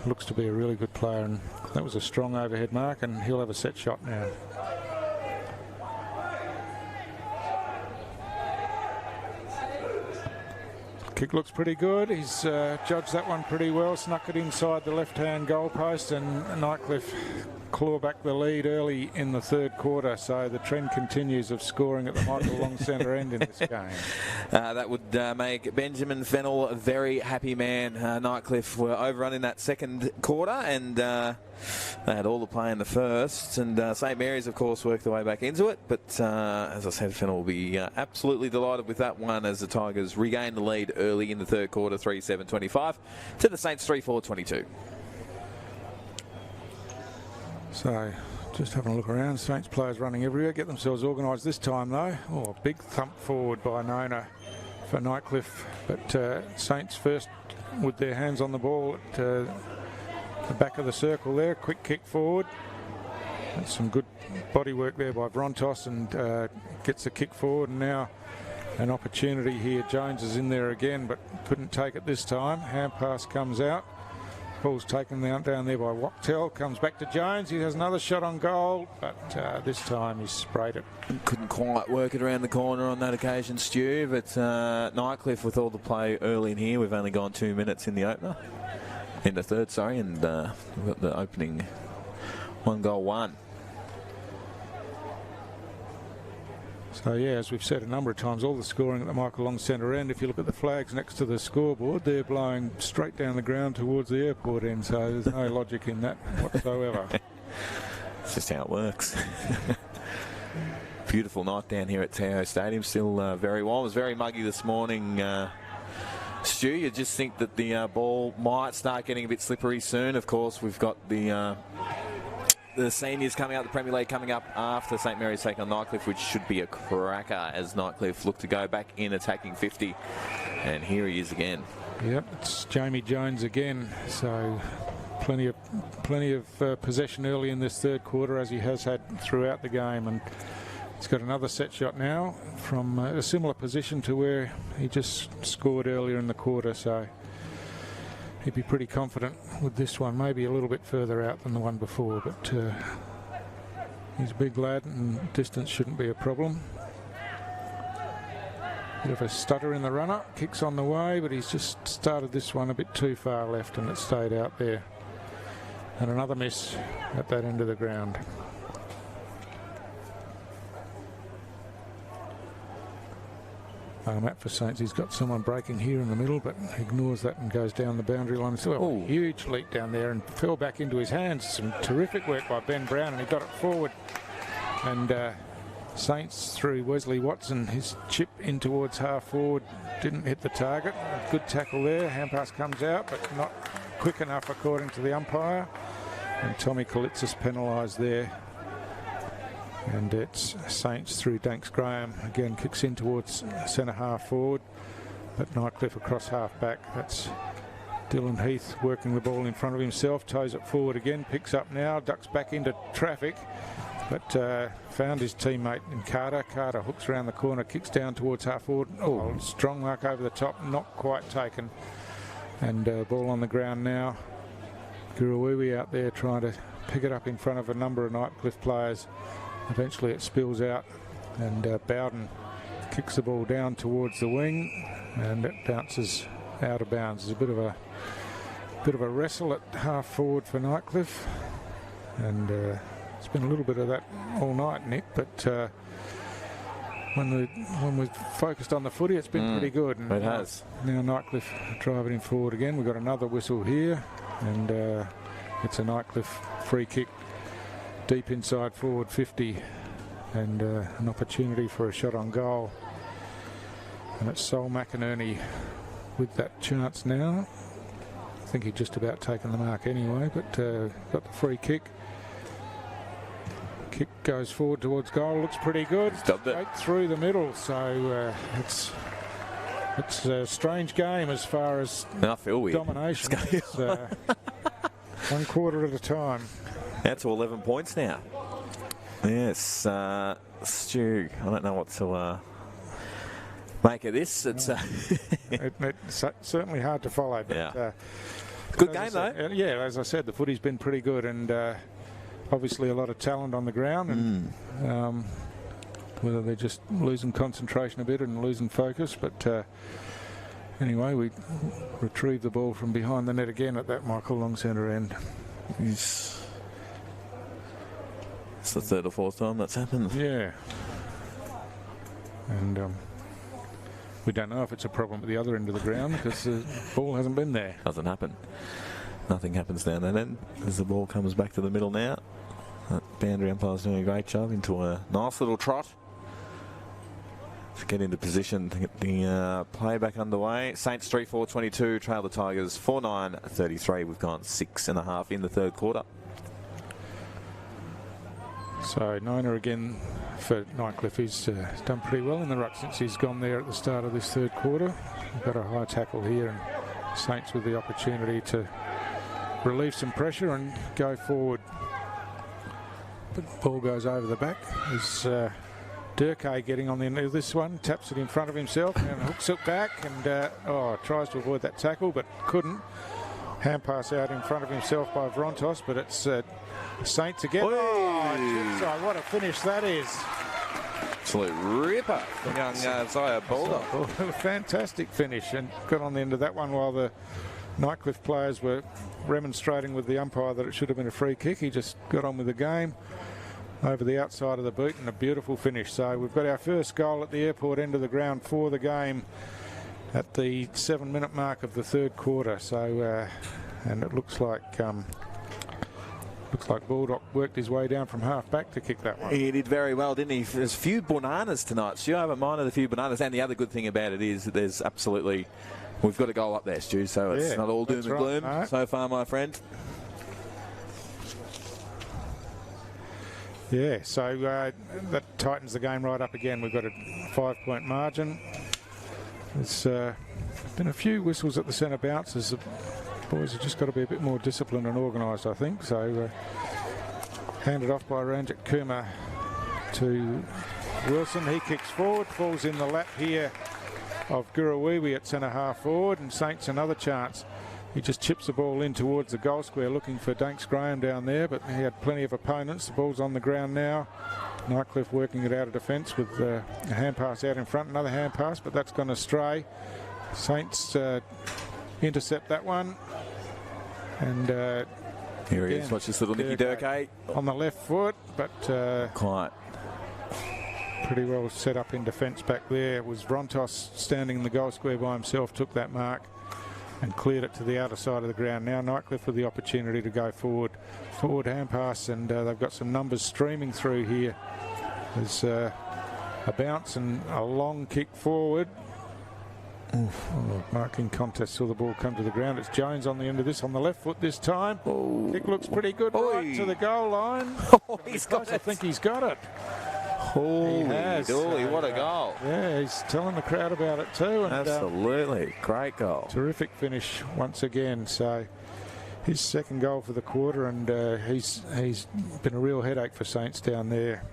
looks to be a really good player, and that was a strong overhead mark, and he'll have a set shot now. Kick looks pretty good. He's judged that one pretty well, snuck it inside the left-hand goalpost, and Nightcliff claw back the lead early in the third quarter, so the trend continues of scoring at the Michael Long centre end in this game. That would make Benjamin Fennell a very happy man. Nightcliff were overrun in that second quarter, and they had all the play in the first, and St Mary's of course worked their way back into it, but as I said, Fennell will be absolutely delighted with that one as the Tigers regain the lead early in the third quarter, 3-7-25 to the Saints 3-4-22. So, just having a look around. Saints players running everywhere, get themselves organised this time though. Oh, a big thump forward by Nona for Nightcliff. But Saints first with their hands on the ball at the back of the circle there. Quick kick forward. That's some good body work there by Vrontos, and gets a kick forward, and now an opportunity here. Jones is in there again, but couldn't take it this time. Hand pass comes out. Ball's taken down there by Wachtel. Comes back to Jones. He has another shot on goal, but this time he's sprayed it. Couldn't quite work it around the corner on that occasion, Stu, but Nightcliff with all the play early in here. We've only gone 2 minutes in the opener. In the third, sorry, and we've got the opening 1-1. So yeah, as we've said a number of times, all the scoring at the Michael Long centre end, if you look at the flags next to the scoreboard, they're blowing straight down the ground towards the airport end, so there's no logic in that whatsoever. It's just how it works. Beautiful night down here at TIO Stadium, still very warm. It was very muggy this morning. Stu, you just think that the ball might start getting a bit slippery soon. Of course, we've got the seniors coming out, the Premier League coming up after St Mary's take on Nightcliff, which should be a cracker as Nightcliff look to go back in attacking 50. And here he is again. Yep, it's Jamie Jones again. So plenty of possession early in this third quarter, as he has had throughout the game. And he's got another set shot now from a similar position to where he just scored earlier in the quarter. So he'd be pretty confident with this one, maybe a little bit further out than the one before, but he's a big lad and distance shouldn't be a problem. Bit of a stutter in the run-up, kicks on the way, but he's just started this one a bit too far left and it stayed out there. And another miss at that end of the ground. Matt for Saints, he's got someone breaking here in the middle, but ignores that and goes down the boundary line. Still a huge leap down there and fell back into his hands. Some terrific work by Ben Brown, and he got it forward. And Saints through Wesley Watson, his chip in towards half forward, didn't hit the target. A good tackle there. Hand pass comes out, but not quick enough according to the umpire. And Tommy Kalitzis penalised there. And it's Saints through Danks Graham. Again, kicks in towards centre half forward, but Nightcliff across half back. That's Dylan Heath working the ball in front of himself, toes it forward again, picks up now, ducks back into traffic, but found his teammate in Carter. Carter hooks around the corner, kicks down towards half forward. Oh, strong mark over the top, not quite taken. And ball on the ground now. Guruiwi out there trying to pick it up in front of a number of Nightcliff players. Eventually it spills out, and Bowden kicks the ball down towards the wing, and it bounces out of bounds. There's a bit of a wrestle at half forward for Nightcliff, and it's been a little bit of that all night, Nick, but when we're focused on the footy, it's been pretty good. And it has. Now Nightcliff driving him forward again. We've got another whistle here, and it's a Nightcliff free kick deep inside forward 50, and an opportunity for a shot on goal. And it's Sol McInerney with that chance now. I think he'd just about taken the mark anyway, but got the free kick. Kick goes forward towards goal, looks pretty good. Straight through the middle, so it's a strange game as far as domination. It's, 1 quarter at a time. That's 11 points now. Yes, Stu, I don't know what to make of this. It's it's certainly hard to follow, but yeah. Good game though. Yeah, as I said, the footy's been pretty good, and obviously a lot of talent on the ground, and whether they're just losing concentration a bit and losing focus, but anyway, we retrieved the ball from behind the net again at that Michael long centre end. It's the third or fourth time that's happened. Yeah, and we don't know if it's a problem at the other end of the ground because the ball hasn't been there. Doesn't happen. Nothing happens down that end as the ball comes back to the middle now. That boundary umpire's doing a great job into a nice little trot to get into position to get the play back underway. Saints 3-4-22, trail the Tigers 4-9-33. We've gone 6.5 in the third quarter. So Niner again for Nightcliff. He's done pretty well in the ruck since he's gone there at the start of this third quarter. We've got a high tackle here, and Saints with the opportunity to relieve some pressure and go forward. But ball goes over the back. Is Durkay getting on the end of this one, taps it in front of himself and hooks it back, and tries to avoid that tackle but couldn't. Hand pass out in front of himself by Vrontos, but it's Saints again. Oh, what a finish that is. Absolute ripper from young Zaya Bulldog. Fantastic finish, and got on the end of that one while the Nightcliff players were remonstrating with the umpire that it should have been a free kick. He just got on with the game over the outside of the boot, and a beautiful finish. So we've got our first goal at the airport end of the ground for the game at the 7-minute mark of the third quarter. So and it looks like Baldock worked his way down from half back to kick that one. He did very well, didn't he? There's a few bananas tonight, Stu. I haven't minded a few bananas, and the other good thing about it is that there's absolutely, we've got a goal up there, Stu, so it's not all doom and gloom so far, my friend. Yeah, so that tightens the game right up again. We've got a 5-point margin. There's been a few whistles at the centre bounces. The boys have just got to be a bit more disciplined and organised, I think. So handed off by Ranjit Kumar to Wilson. He kicks forward, falls in the lap here of Gurawiwi at centre half forward, and Saints another chance. He just chips the ball in towards the goal square looking for Danks Graham down there, but he had plenty of opponents. The ball's on the ground now. Nightcliff working it out of defence with a hand pass out in front, another hand pass, but that's gone astray. Saints intercept that one, and here he is. Watch this little Nicky Durkay on the left foot, but quite pretty well set up in defence back there. It was Vrontos standing in the goal square by himself, took that mark and cleared it to the outer side of the ground. Now Nightcliff with the opportunity to go forward hand pass, and they've got some numbers streaming through here. There's a bounce and a long kick forward. Marking contest, saw the ball come to the ground. It's Jones on the end of this, on the left foot this time. Kick looks pretty good right to the goal line. He's got it. I think he's got it. Holy dolly, what a goal. Yeah, he's telling the crowd about it too. And, absolutely, great goal. Terrific finish once again. So his second goal for the quarter, and he's been a real headache for Saints down there.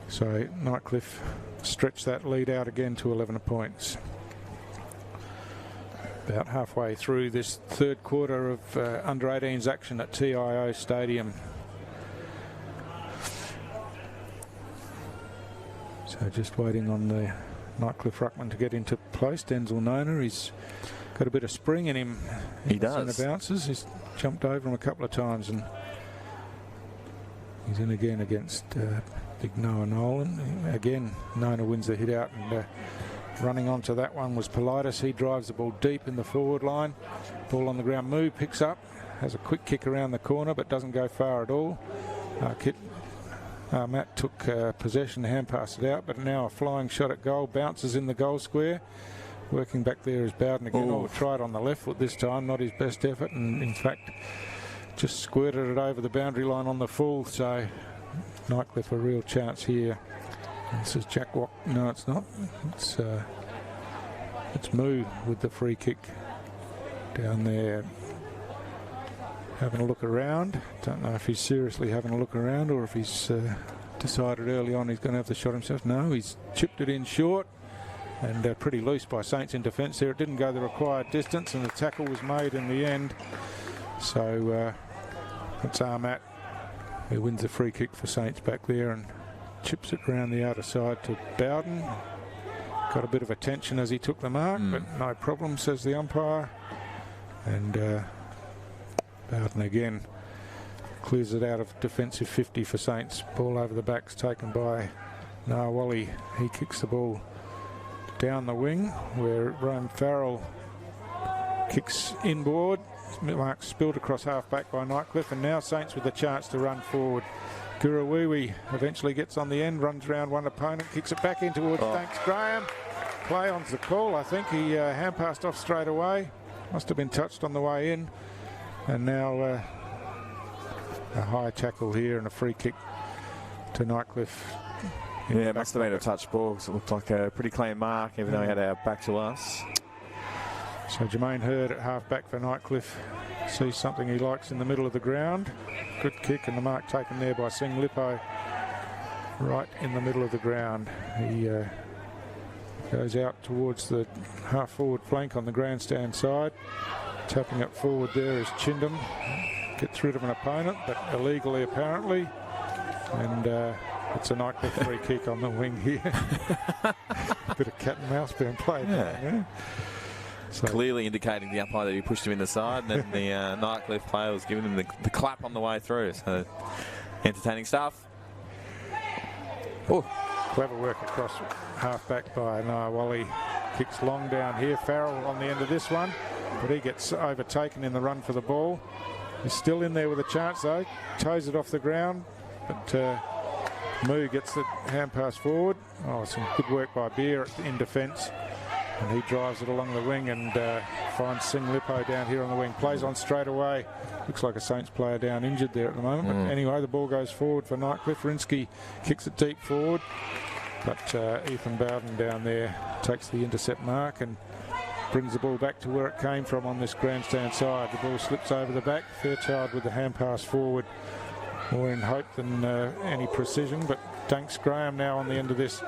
So Nightcliff stretched that lead out again to 11 points. About halfway through this third quarter of under-18s action at TIO Stadium. So just waiting on the Nightcliff ruckman to get into place. Denzel Nona, he's got a bit of spring in him. He does. Centre bounces. He's jumped over him a couple of times, and he's in again against big Noah Nolan. Again, Nona wins the hit out, and running onto that one was Politis. He drives the ball deep in the forward line. Ball on the ground. Moo picks up, has a quick kick around the corner, but doesn't go far at all. Matt took possession, hand passed it out, but now a flying shot at goal, bounces in the goal square. Working back there is Bowden again. Oh, tried on the left foot this time, not his best effort, and in fact just squirted it over the boundary line on the full. So Nightcliff a real chance here. This is Jack Watt. No, it's not. It's Moo with the free kick down there. Having a look around. Don't know if he's seriously having a look around or if he's decided early on he's going to have the shot himself. No, he's chipped it in short and pretty loose by Saints in defence there. It didn't go the required distance and the tackle was made in the end. So it's Armat who wins the free kick for Saints back there and chips it around the outer side to Bowden. Got a bit of attention as he took the mark, but no problem, says the umpire. And Bowden again clears it out of defensive 50 for Saints. Ball over the back's taken by Nawali. He kicks the ball down the wing where Rome Farrell kicks inboard. Mark spilled across half back by Nightcliff, and now Saints with a chance to run forward. Gurawiwi eventually gets on the end, runs round one opponent, kicks it back in towards Thanks Graham. Play on's the call. I think he hand passed off straight away. Must have been touched on the way in. And now a high tackle here and a free kick to Nightcliff. Yeah, it must have been a touch ball because it looked like a pretty clean mark, even though he had our back to us. So Jermaine Hurd at half back for Nightcliff sees something he likes in the middle of the ground. Good kick, and the mark taken there by Singh Lippo right in the middle of the ground. He goes out towards the half forward flank on the grandstand side. Tapping it forward there is Chindam. Gets rid of an opponent, but illegally apparently. And it's a Nightcliff free kick on the wing here. Bit of cat and mouse being played. Yeah. So clearly indicating the umpire that he pushed him in the side, and then the Nightcliff player was giving him the clap on the way through. So entertaining stuff. Oh, clever work across half back by Nawali. Kicks long down here. Farrell on the end of this one, but he gets overtaken in the run for the ball. He's still in there with a chance though. Toes it off the ground, but Moo gets the hand pass forward. Oh, some good work by Beer in defence. And he drives it along the wing and finds Singh Lippo down here on the wing. Plays on straight away. Looks like a Saints player down injured there at the moment. But anyway, the ball goes forward for Nightcliff. Rinsky kicks it deep forward. But Ethan Bowden down there takes the intercept mark and brings the ball back to where it came from on this grandstand side. The ball slips over the back. Fairchild with the hand pass forward. More in hope than any precision. But Danks Graham now on the end of this.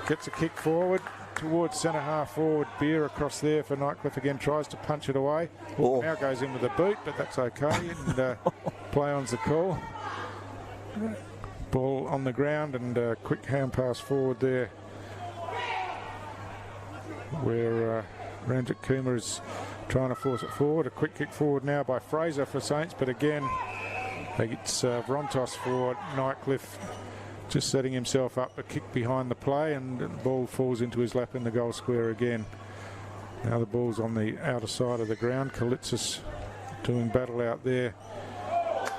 Gets a kick forward towards centre half forward. Beer across there for Nightcliff again, tries to punch it away. Now goes in with a boot, but that's okay. And play on's the call. Ball on the ground and quick hand pass forward there where Ranjit Kumar is trying to force it forward. A quick kick forward now by Fraser for Saints, but again it's Vrontos for Nightcliff. Just setting himself up, a kick behind the play, and the ball falls into his lap in the goal square again. Now the ball's on the outer side of the ground. Kalitsis doing battle out there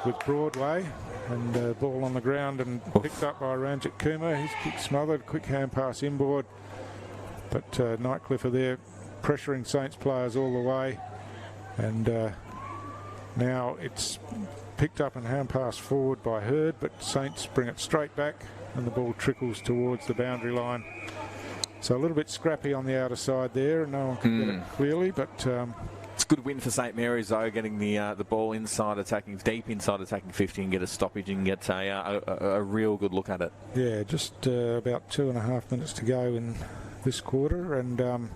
with Broadway, and ball on the ground and picked up by Ranjit Kumar. His kick smothered, quick hand pass inboard, but Nightcliff are there pressuring Saints players all the way, and now it's picked up and hand pass forward by Hurd, but Saints bring it straight back and the ball trickles towards the boundary line. So a little bit scrappy on the outer side there, and no one can get it clearly, but it's a good win for St Mary's though, getting the ball inside attacking, deep inside attacking 50 and get a stoppage and get a real good look at it. Yeah, just about 2.5 minutes to go in this quarter, and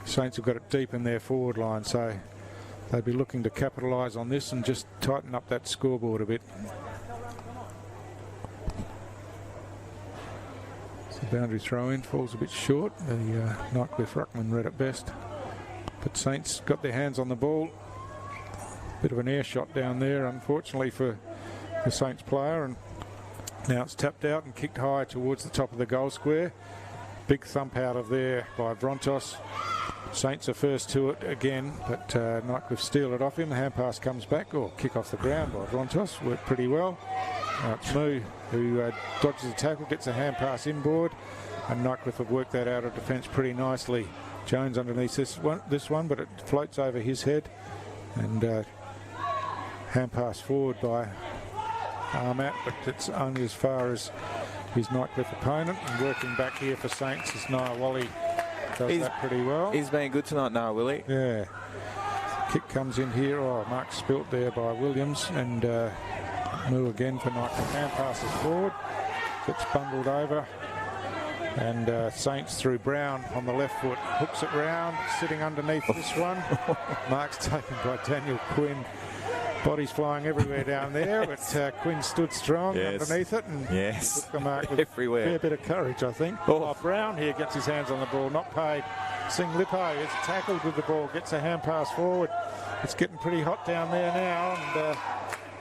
Saints have got it deep in their forward line, so they'd be looking to capitalise on this and just tighten up that scoreboard a bit. The boundary throw in falls a bit short. The Nightcliff ruckman read it best. But Saints got their hands on the ball. Bit of an air shot down there, unfortunately, for the Saints player. And now it's tapped out and kicked high towards the top of the goal square. Big thump out of there by Vrontos. Saints are first to it again, but Nightcliff steal it off him. The hand pass comes back, or kick off the ground by Vrontos. Worked pretty well. Now it's Moo who dodges the tackle, gets a hand pass inboard, and Nightcliff have worked that out of defence pretty nicely. Jones underneath this one, but it floats over his head, and hand pass forward by Armat, but it's only as far as his Nightcliff opponent. And working back here for Saints is Niall Wally. Does that pretty well. He's been good tonight, Noah, Willie. Yeah. Kick comes in here. Oh, mark spilt there by Williams, and Moo again for Nightcliff. Hand passes forward, gets bundled over, and Saints through Brown on the left foot, hooks it round, sitting underneath this one. Mark's taken by Daniel Quinn. Bodies flying everywhere down there, but Quinn stood strong underneath it and took the mark with everywhere. A fair bit of courage, I think. Oh, Brown here gets his hands on the ball, not paid. Sing Lippo is tackled with the ball, gets a hand pass forward. It's getting pretty hot down there now, and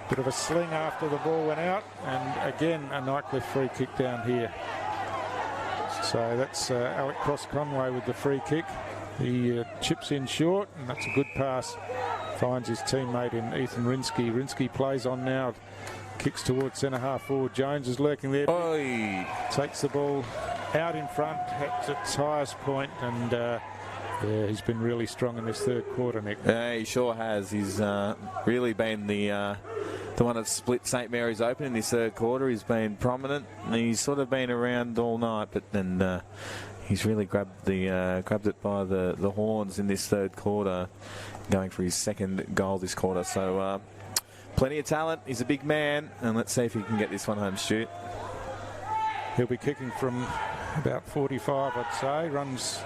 bit of a sling after the ball went out, and again a Nightcliff free kick down here. So that's Alec Cross-Conway with the free kick. He chips in short, and that's a good pass. Finds his teammate in Ethan Rinsky. Rinsky plays on now, kicks towards centre half forward. Jones is lurking there. Oy. Takes the ball out in front at its highest point, and yeah, he's been really strong in this third quarter, Nick. Yeah, he sure has. He's really been the one that split St Mary's open in this third quarter. He's been prominent, and he's sort of been around all night, but then he's really grabbed it by the horns in this third quarter, going for his second goal this quarter. So plenty of talent. He's a big man, and let's see if he can get this one home, Stu. He'll be kicking from about 45, I'd say. Runs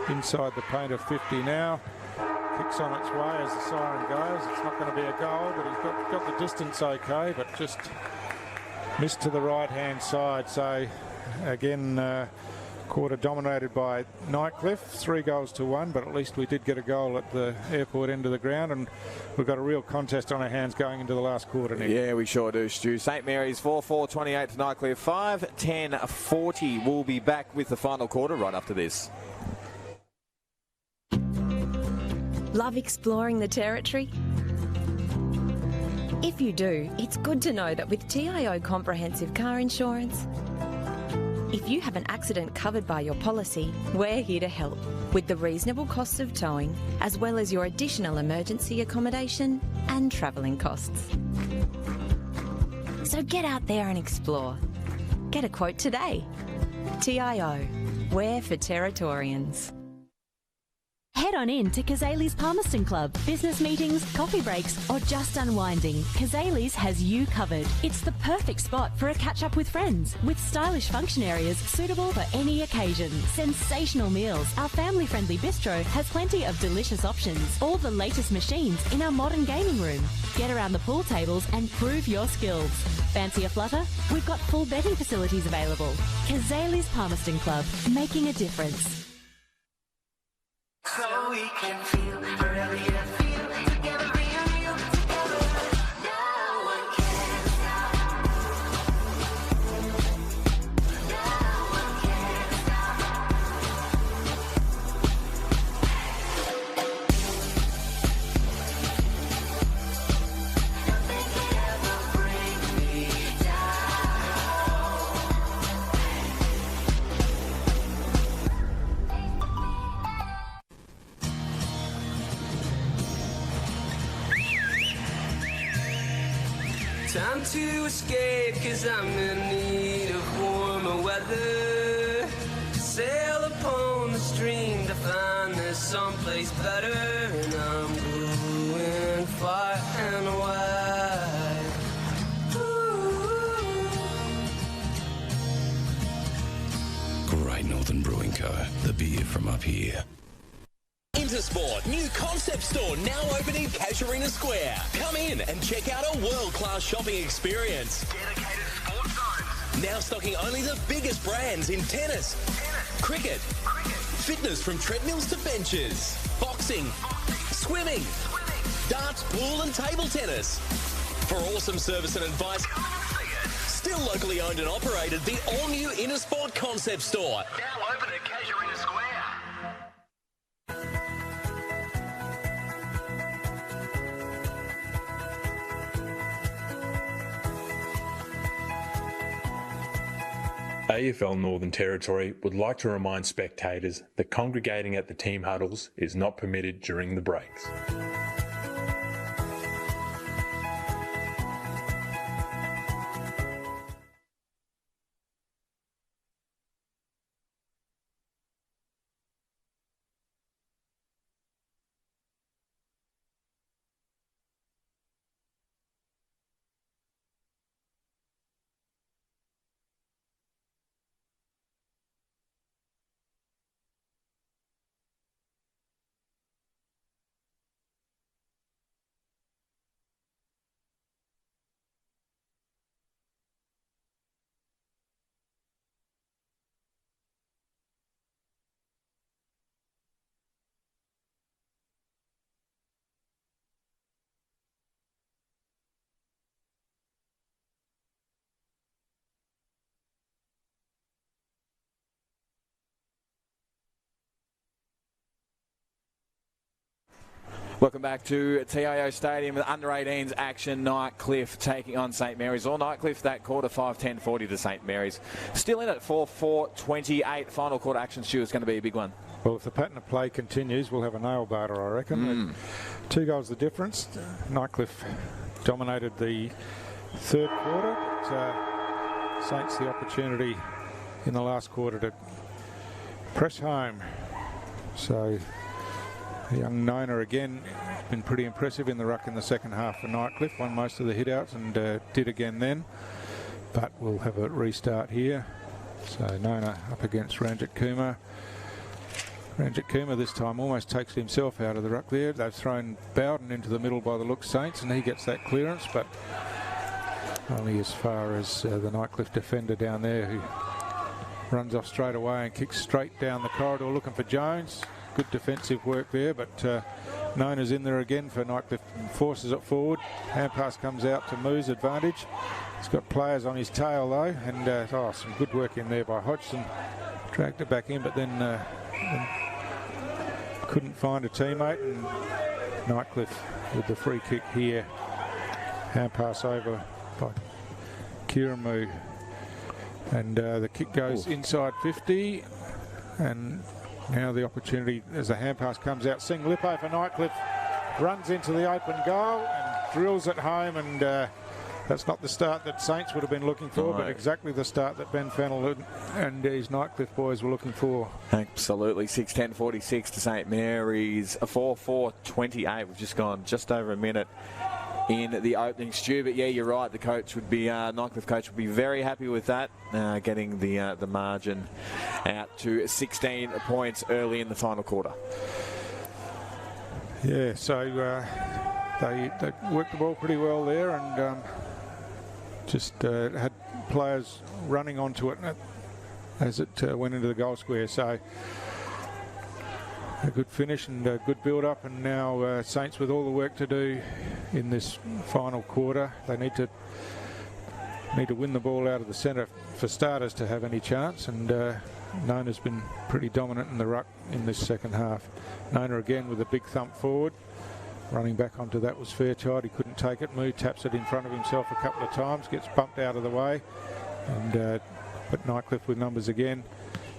inside the paint of 50 now. Kicks on its way as the siren goes. It's not going to be a goal, but he's got the distance okay, but just missed to the right-hand side. So again, quarter dominated by Nightcliff, 3-1, but at least we did get a goal at the airport end of the ground, and we've got a real contest on our hands going into the last quarter, Nick. Yeah, we sure do, Stu. St Mary's 4-4-28 to Nightcliff 5-10-40. We'll be back with the final quarter right after this. Love exploring the territory? If you do, it's good to know that with TIO Comprehensive Car Insurance, if you have an accident covered by your policy, we're here to help with the reasonable costs of towing, as well as your additional emergency accommodation and travelling costs. So get out there and explore. Get a quote today. TIO, we're for Territorians. Head on in to Kazali's Palmerston Club. Business meetings, coffee breaks, or just unwinding, Kazali's has you covered. It's the perfect spot for a catch-up with friends, with stylish function areas suitable for any occasion. Sensational meals. Our family-friendly bistro has plenty of delicious options. All the latest machines in our modern gaming room. Get around the pool tables and prove your skills. Fancy a flutter? We've got full betting facilities available. Kazali's Palmerston Club, making a difference. So we can feel, really feel together, real together. No one can stop. No one can stop. Nothing can ever bring me down. Time to escape, 'cause I'm in need of warmer weather. Sail upon the stream to find there's someplace better. And I'm going far and wide. Great Northern Brewing Co. The beer from up here. Intersport, new concept store now open in Casuarina Square. Come in and check out a world-class shopping experience. Dedicated sports zones. Now stocking only the biggest brands in tennis, cricket, fitness from treadmills to benches, boxing, swimming, darts, pool and table tennis. For awesome service and advice, still locally owned and operated, the all-new Intersport concept store. Now open at Casuarina Square. AFL Northern Territory would like to remind spectators that congregating at the team huddles is not permitted during the breaks. Welcome back to TIO Stadium with under-18s action. Nightcliff taking on St Mary's. All Nightcliff that quarter 5-10-40 to St Mary's. Still in at 4-4-28. Final quarter action, Stu, is going to be a big one. Well, if the pattern of play continues, we'll have a nail-biter, I reckon. 2 goals the difference. Nightcliff dominated the third quarter, but Saints the opportunity in the last quarter to press home. So young Nona again been pretty impressive in the ruck in the second half for Nightcliff. Won most of the hit-outs and did again then. But we'll have a restart here. So Nona up against Ranjit Kumar. Ranjit Kumar this time almost takes himself out of the ruck there. They've thrown Bowden into the middle by the looks, Saints, and he gets that clearance, but only as far as the Nightcliff defender down there, who runs off straight away and kicks straight down the corridor looking for Jones. Good defensive work there, but Nona's in there again for Nightcliff, forces it forward. Hand pass comes out to Moo's advantage. He's got players on his tail though, and some good work in there by Hodgson. Dragged it back in, but then couldn't find a teammate, and Nightcliff with the free kick here. Hand pass over by Kiramu, and the kick goes inside 50, and now the opportunity as the hand pass comes out. Singh Lippo for Nightcliff runs into the open goal and drills it home, and that's not the start that Saints would have been looking for, but exactly the start that Ben Fennell and his Nightcliff boys were looking for. Absolutely. 6-10-46 to St Mary's. A 4-4-28. We've just gone just over a minute in the opening, Stu, but yeah, you're right. The coach would be Nightcliff coach would be very happy with that, getting the margin out to 16 points early in the final quarter. Yeah, so they worked the ball pretty well there, and just had players running onto it as it went into the goal square. So a good finish and a good build-up, and now Saints with all the work to do in this final quarter. They need to win the ball out of the centre for starters to have any chance, and Nona's been pretty dominant in the ruck in this second half. Nona again with a big thump forward. Running back onto that was Fairchild. He couldn't take it. Moo taps it in front of himself a couple of times, gets bumped out of the way, and but Nightcliff with numbers again.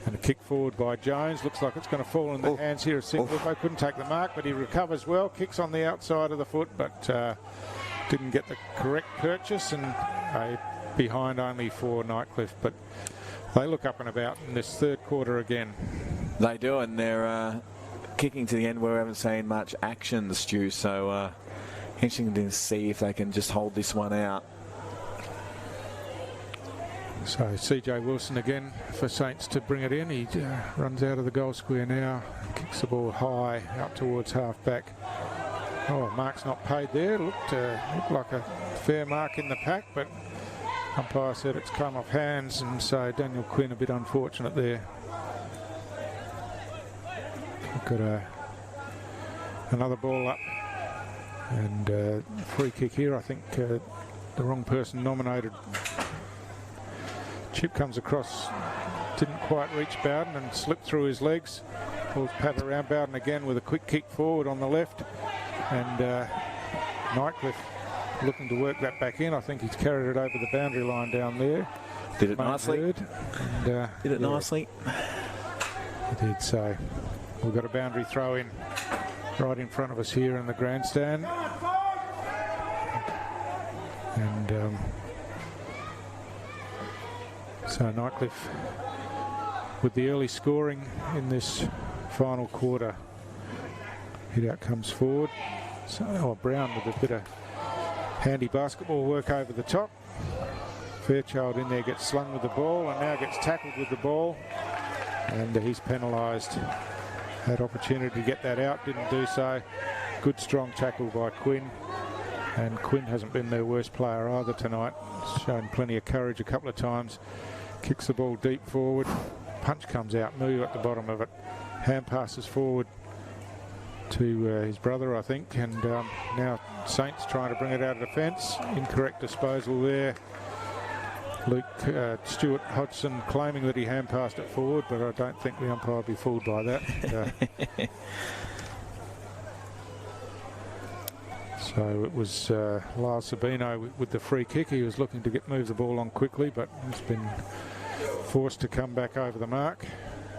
And a kick forward by Jones. Looks like it's going to fall in the hands here of Singleton. Couldn't take the mark, but he recovers well. Kicks on the outside of the foot, but didn't get the correct purchase, and behind only for Nightcliff. But they look up and about in this third quarter again. They do, and they're kicking to the end where we haven't seen much action, Stu. So interesting to see if they can just hold this one out. So CJ Wilson again for Saints to bring it in. He runs out of the goal square now, kicks the ball high out towards half back. Oh, mark's not paid there. Looked like a fair mark in the pack, but umpire said it's come off hands, and so Daniel Quinn a bit unfortunate there. We've got another ball up, and free kick here. I think the wrong person nominated. Chip comes across, didn't quite reach Bowden and slipped through his legs. Pulls Pat around Bowden again with a quick kick forward on the left, and Nightcliff looking to work that back in. I think he's carried it over the boundary line down there. Did it nicely. And, did it nicely. He did. So we've got a boundary throw in right in front of us here in the grandstand. And so Nightcliff with the early scoring in this final quarter. Hit out comes forward. So Brown with a bit of handy basketball work over the top. Fairchild in there gets slung with the ball and now gets tackled with the ball. And he's penalised. Had opportunity to get that out, didn't do so. Good strong tackle by Quinn. And Quinn hasn't been their worst player either tonight. Shown plenty of courage a couple of times. Kicks the ball deep forward. Punch comes out. Moo at the bottom of it. Hand passes forward to his brother, I think. And now Saints trying to bring it out of defence. Incorrect disposal there. Stuart Hodgson claiming that he hand passed it forward, but I don't think the umpire will be fooled by that. So it was Lyle Sabino with the free kick. He was looking to move the ball on quickly, but he's been forced to come back over the mark.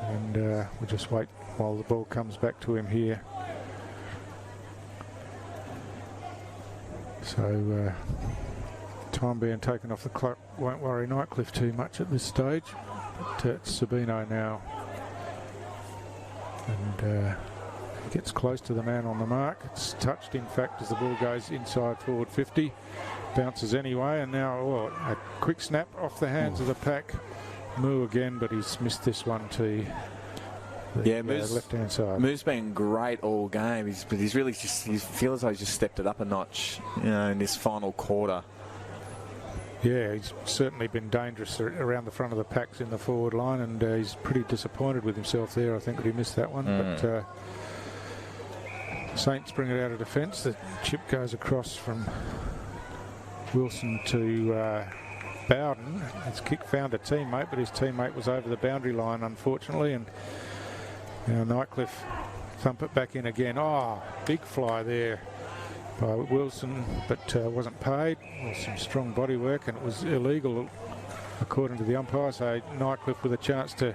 And we'll just wait while the ball comes back to him here. So time being taken off the clock won't worry Nightcliff too much at this stage. But it's Sabino now. And gets close to the man on the mark. It's touched, in fact, as the ball goes inside forward 50. Bounces anyway, and now a quick snap off the hands of the pack. Moo again, but he's missed this one to the left-hand side. Moo's been great all game. He's really just, he feels as though he's just stepped it up a notch, in this final quarter. Yeah, he's certainly been dangerous around the front of the packs in the forward line, and he's pretty disappointed with himself there. I think that he missed that one, but Saints bring it out of defence. The chip goes across from Wilson to Bowden. His kick found a teammate, but his teammate was over the boundary line, unfortunately. And now Nightcliff thump it back in again. Oh, big fly there by Wilson, but wasn't paid. Well, some strong body work, and it was illegal according to the umpire. So Nightcliff with a chance to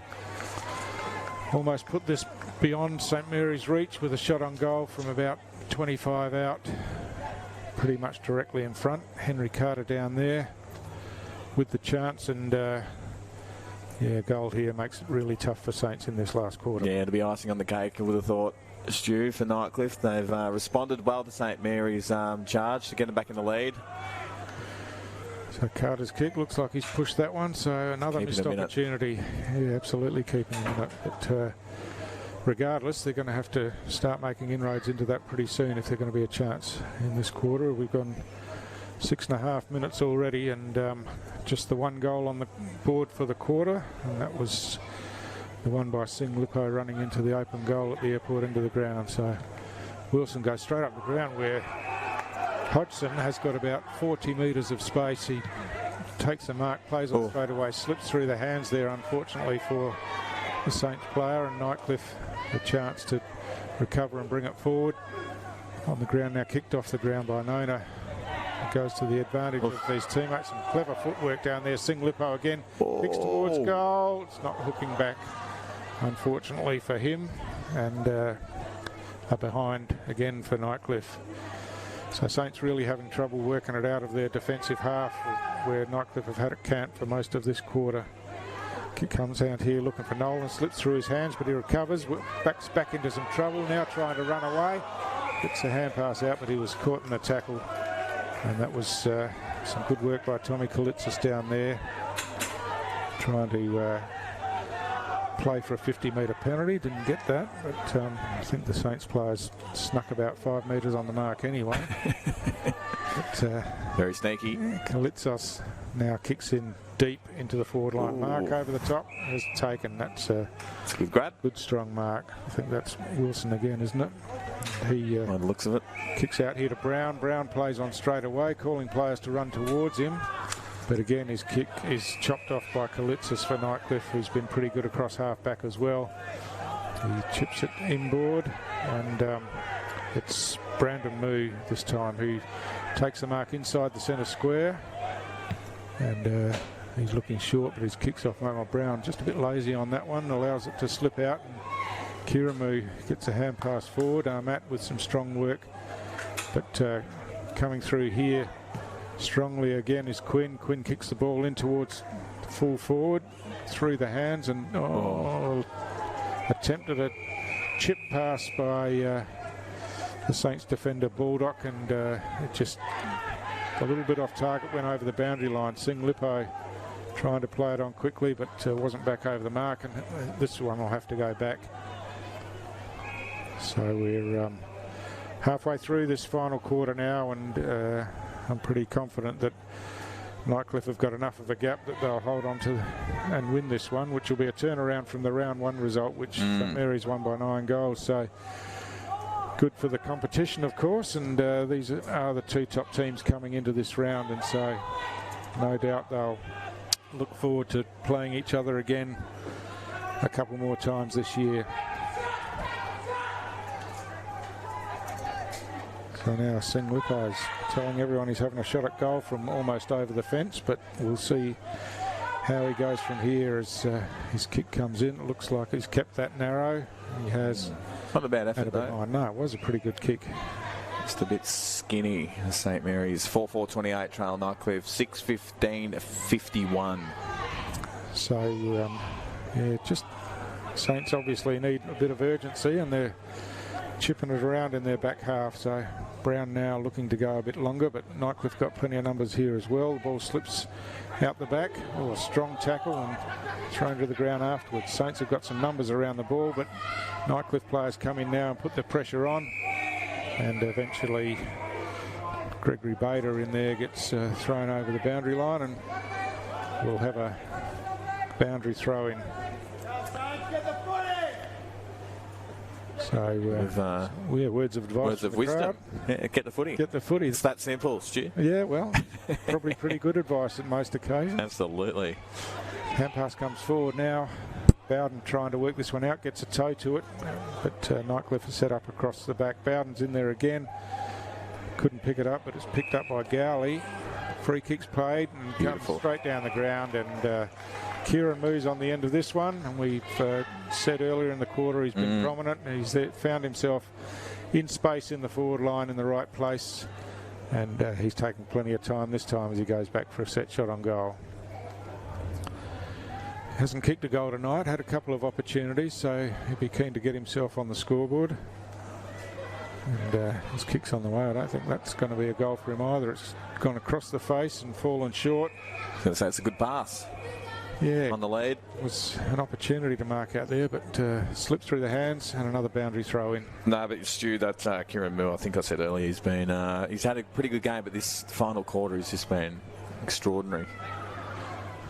almost put this beyond St Mary's reach with a shot on goal from about 25 out, pretty much directly in front. Henry Carter down there with the chance, and goal here makes it really tough for Saints in this last quarter. Yeah, to be icing on the cake, I would have thought, Stu, for Nightcliff. They've responded well to St Mary's charge to get them back in the lead. So Carter's kick looks like he's pushed that one, so another missed opportunity. Yeah, absolutely keeping him in it. But regardless, they're going to have to start making inroads into that pretty soon if they're going to be a chance in this quarter. We've gone 6.5 minutes already, and just the one goal on the board for the quarter, and that was the one by Singh Lippo running into the open goal at the airport into the ground. So Wilson goes straight up the ground where Hodgson has got about 40 metres of space. He takes the mark, plays on straight away, slips through the hands there, unfortunately, for the Saints player, and Nightcliff a chance to recover and bring it forward. On the ground now, kicked off the ground by Nona. It goes to the advantage of these teammates. Some clever footwork down there. Singh Lippo again, kicks towards goal. It's not hooking back, unfortunately for him, and a behind again for Nightcliff. So Saints really having trouble working it out of their defensive half, where Nightcliff have had it camped for most of this quarter. Kick comes out here looking for Nolan, slips through his hands, but he recovers, backs back into some trouble, now trying to run away. Gets a hand pass out, but he was caught in the tackle. And that was some good work by Tommy Kalitsis down there. trying to play for a 50-metre penalty. Didn't get that, but I think the Saints players snuck about 5 metres on the mark anyway. But, very sneaky. Kalitsos now kicks in deep into the forward line. Mark over the top has taken. That's a good grab. Good strong mark. I think that's Wilson again, isn't it? He by the looks of it, kicks out here to Brown. Brown plays on straight away, calling players to run towards him. But again, his kick is chopped off by Kalitsos for Nightcliff, who's been pretty good across half-back as well. He chips it inboard, and it's Brandon Moo this time who takes the mark inside the centre square. And he's looking short, but his kicks off Omar Brown. Just a bit lazy on that one, allows it to slip out. And Kiramu gets a hand pass forward. Matt with some strong work. But coming through here strongly again is Quinn. Quinn kicks the ball in towards full forward through the hands, and attempted a chip pass by the Saints defender Baldock, and it just a little bit off target, went over the boundary line. Singh Lippo trying to play it on quickly, but wasn't back over the mark, and this one will have to go back. So we're halfway through this final quarter now, and I'm pretty confident that Nightcliff have got enough of a gap that they'll hold on to and win this one, which will be a turnaround from the round 1 result, which St Mary's won by 9 goals. So good for the competition, of course, and these are the 2 top teams coming into this round, and so no doubt they'll look forward to playing each other again a couple more times this year. So now Singh Lippo is telling everyone he's having a shot at goal from almost over the fence, but we'll see how he goes from here as his kick comes in. It looks like he's kept that narrow. He has. Not a bad effort, though. No, it was a pretty good kick. Just a bit skinny, St Mary's. 4-4-28 trail Nightcliff, 6-15-51. So, yeah, just Saints obviously need a bit of urgency, and they're chipping it around in their back half. So Brown now looking to go a bit longer, but Nightcliff got plenty of numbers here as well. The ball slips out the back. Oh, a strong tackle and thrown to the ground afterwards. Saints have got some numbers around the ball, but Nightcliff players come in now and put the pressure on, and eventually Gregory Bader in there gets thrown over the boundary line, and we'll have a boundary throw in. So, yeah, words of advice. Words of wisdom. Yeah, get the footy. Get the footy. It's that simple, Stu. Yeah, well, probably pretty good advice at most occasions. Absolutely. Hand pass comes forward now. Bowden trying to work this one out, gets a toe to it, but Nightcliff is set up across the back. Bowden's in there again. Couldn't pick it up, but it's picked up by Gowley. Free kicks played and comes straight down the ground, and Kieran Moo's on the end of this one, and we've said earlier in the quarter he's been prominent. He's found himself in space in the forward line in the right place, and he's taken plenty of time this time as he goes back for a set shot on goal. Hasn't kicked a goal tonight, had a couple of opportunities, so he'd be keen to get himself on the scoreboard. And his kick's on the way. I don't think that's going to be a goal for him either. It's gone across the face and fallen short. I was going to say it's a good pass. Yeah, on the lead. It was an opportunity to mark out there, but slipped through the hands, and another boundary throw in. No, but Stu, that Kieran Moore, I think I said earlier, he's had a pretty good game, but this final quarter has just been extraordinary.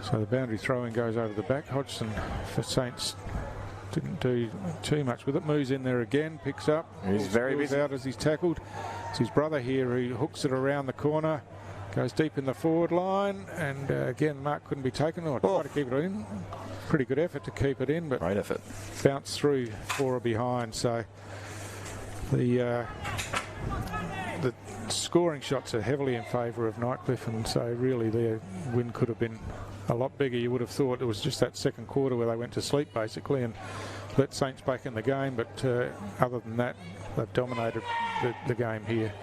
So the boundary throw in goes over the back. Hodgson for Saints didn't do too much with it. Moves in there again, picks up. He's very busy out as he's tackled. It's his brother here who hooks it around the corner. Goes deep in the forward line, and again, mark couldn't be taken. Or try to keep it in. Pretty good effort to keep it in, but great effort. Bounced through 4 or behind. So the scoring shots are heavily in favour of Nightcliff, and so really their win could have been a lot bigger. You would have thought it was just that second quarter where they went to sleep basically and let Saints back in the game, but other than that, they've dominated the game here.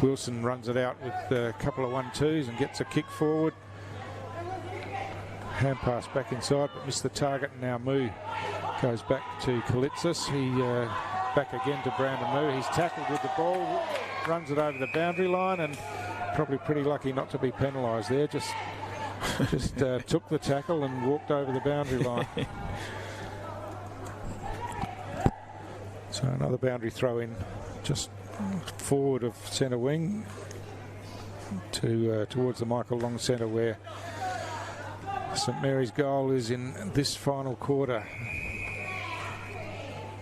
Wilson runs it out with a couple of 1-2s and gets a kick forward. Hand pass back inside, but missed the target. And now Moo goes back to Kalitsos. He back again to Brandon Moo. He's tackled with the ball, runs it over the boundary line, and probably pretty lucky not to be penalised there. Just just took the tackle and walked over the boundary line. So another boundary throw in just forward of centre wing to towards the Michael Long centre, where St Mary's goal is in this final quarter.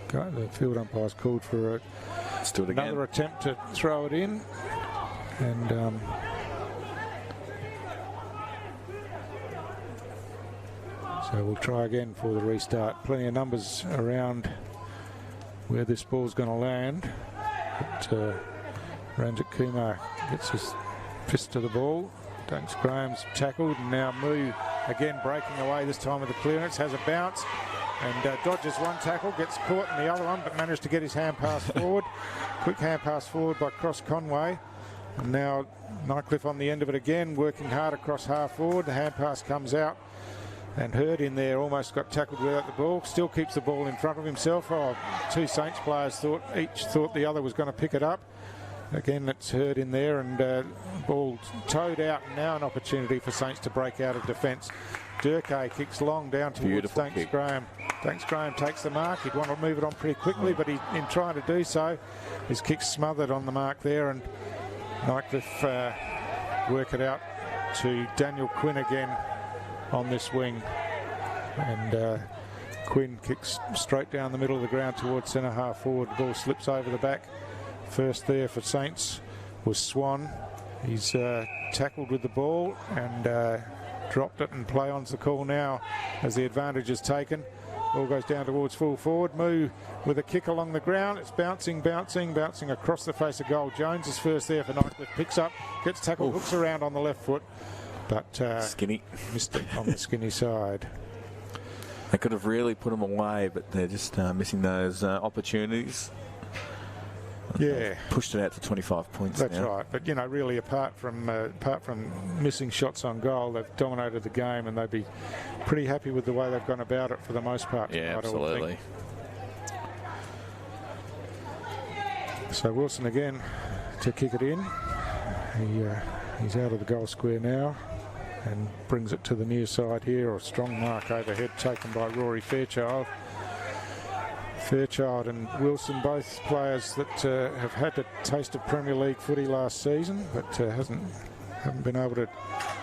The field umpire's called for another attempt to throw it in, and so we'll try again for the restart. Plenty of numbers around where this ball's going to land, but Ranjit Kumar gets his fist to the ball. Dunks Graham's tackled, and now Moo again breaking away, this time with the clearance, has a bounce and dodges one tackle, gets caught in the other one, but managed to get his hand pass forward. Quick hand pass forward by Cross Conway, and now Nightcliff on the end of it again, working hard across half forward. The hand pass comes out, and Hurd in there almost got tackled without the ball, still keeps the ball in front of himself. Two Saints players each thought the other was going to pick it up. Again, it's Hurd in there, and ball towed out, and now an opportunity for Saints to break out of defence. Durkay kicks long down towards Dunks Graham. Dunks Graham takes the mark. He'd want to move it on pretty quickly, but in trying to do so, his kick's smothered on the mark there, and Nightcliff work it out to Daniel Quinn again on this wing, and Quinn kicks straight down the middle of the ground towards centre half forward. The ball slips over the back. First there for Saints was Swan. He's tackled with the ball and dropped it, and play on's the call now as the advantage is taken. Ball goes down towards full forward. Moo with a kick along the ground. It's bouncing across the face of goal. Jones is first there for Nightcliff. Picks up, gets tackled, hooks around on the left foot, but skinny, missed it on the skinny side. They could have really put them away, but they're just missing those opportunities. Yeah, pushed it out to 25 points. That's now. right. But you know, really, apart from missing shots on goal, they've dominated the game, and they'd be pretty happy with the way they've gone about it for the most part. Yeah, absolutely. So Wilson again to kick it in. He's out of the goal square now, and brings it to the near side here. A strong mark overhead taken by Rory Fairchild. Fairchild and Wilson, both players that have had a taste of Premier League footy last season, but haven't been able to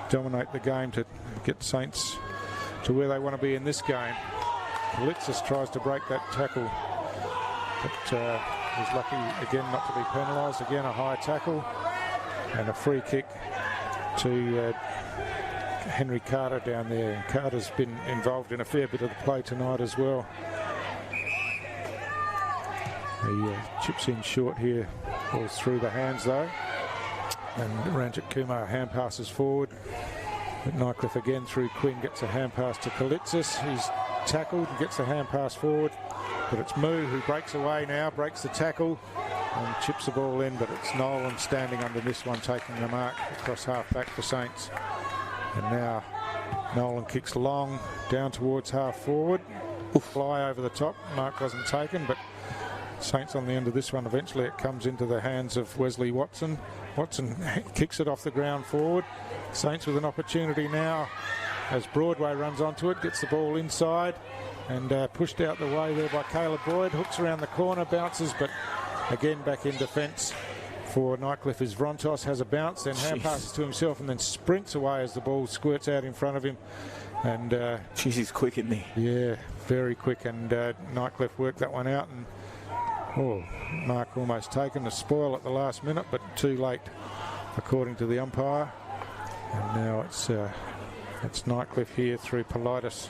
dominate the game to get Saints to where they want to be in this game. Litzis tries to break that tackle, but he's lucky again not to be penalised. Again, a high tackle and a free kick to Henry Carter down there. Carter's been involved in a fair bit of the play tonight as well. He chips in short here, falls through the hands though, and Ranjit Kumar hand passes forward. But Nightcliff again through Quinn gets a hand pass to Kalitzis. He's tackled and gets the hand pass forward, but it's Moo who breaks away now, breaks the tackle and chips the ball in, but it's Nolan standing under this one, taking the mark across half back for Saints. And now Nolan kicks long down towards half forward. Fly over the top, mark wasn't taken, but Saints on the end of this one. Eventually it comes into the hands of Wesley Watson. Watson kicks it off the ground forward. Saints with an opportunity now as Broadway runs onto it, gets the ball inside and pushed out the way there by Caleb Boyd. Hooks around the corner, bounces, but again back in defence for Nightcliff as Vrontos has a bounce, then hand passes to himself and then sprints away as the ball squirts out in front of him. And he's quick, isn't he? Yeah, very quick, and Nightcliff worked that one out, and mark almost taken, a spoil at the last minute, but too late according to the umpire. And now it's Nightcliff here through Politis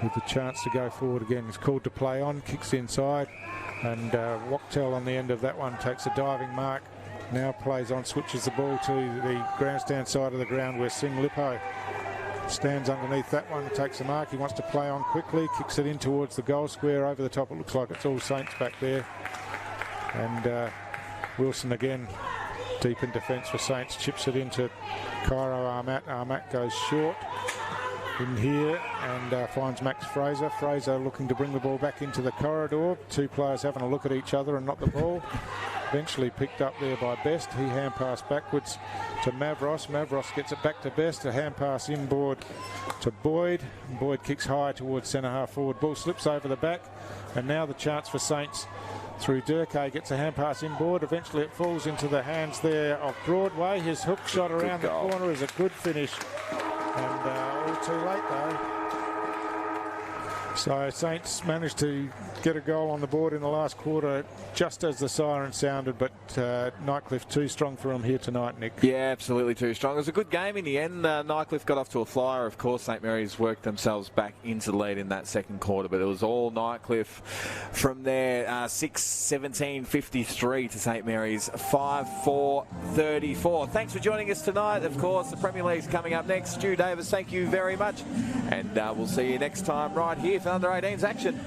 with the chance to go forward again. He's called to play on, kicks inside, and Wachtel on the end of that one takes a diving mark. Now plays on, switches the ball to the grandstand side of the ground where Singh Lippo stands underneath that one, takes a mark. He wants to play on quickly, kicks it in towards the goal square over the top. It looks like it's all Saints back there. And Wilson again deep in defence for Saints, chips it into Cairo Armat. Armat goes short in here and finds Max Fraser. Fraser looking to bring the ball back into the corridor. Two players having a look at each other and not the ball. Eventually picked up there by Best. He hand passed backwards to Mavros. Mavros gets it back to Best. A hand pass inboard to Boyd. Boyd kicks high towards centre half forward. Ball slips over the back. And now the chance for Saints through Durkay. Gets a hand pass inboard. Eventually it falls into the hands there of Broadway. His hook shot around the corner is a good finish. And all too late though. So Saints managed to get a goal on the board in the last quarter just as the siren sounded, but Nightcliff too strong for him here tonight, Nick. Yeah, absolutely too strong. It was a good game in the end. Nightcliff got off to a flyer. Of course, St Mary's worked themselves back into the lead in that second quarter, but it was all Nightcliff from there. 6-17-53 to St Mary's 5-4-34. Thanks for joining us tonight. Of course, the Premier League's coming up next. Stu Davis, thank you very much. And we'll see you next time right here for Under 18s action.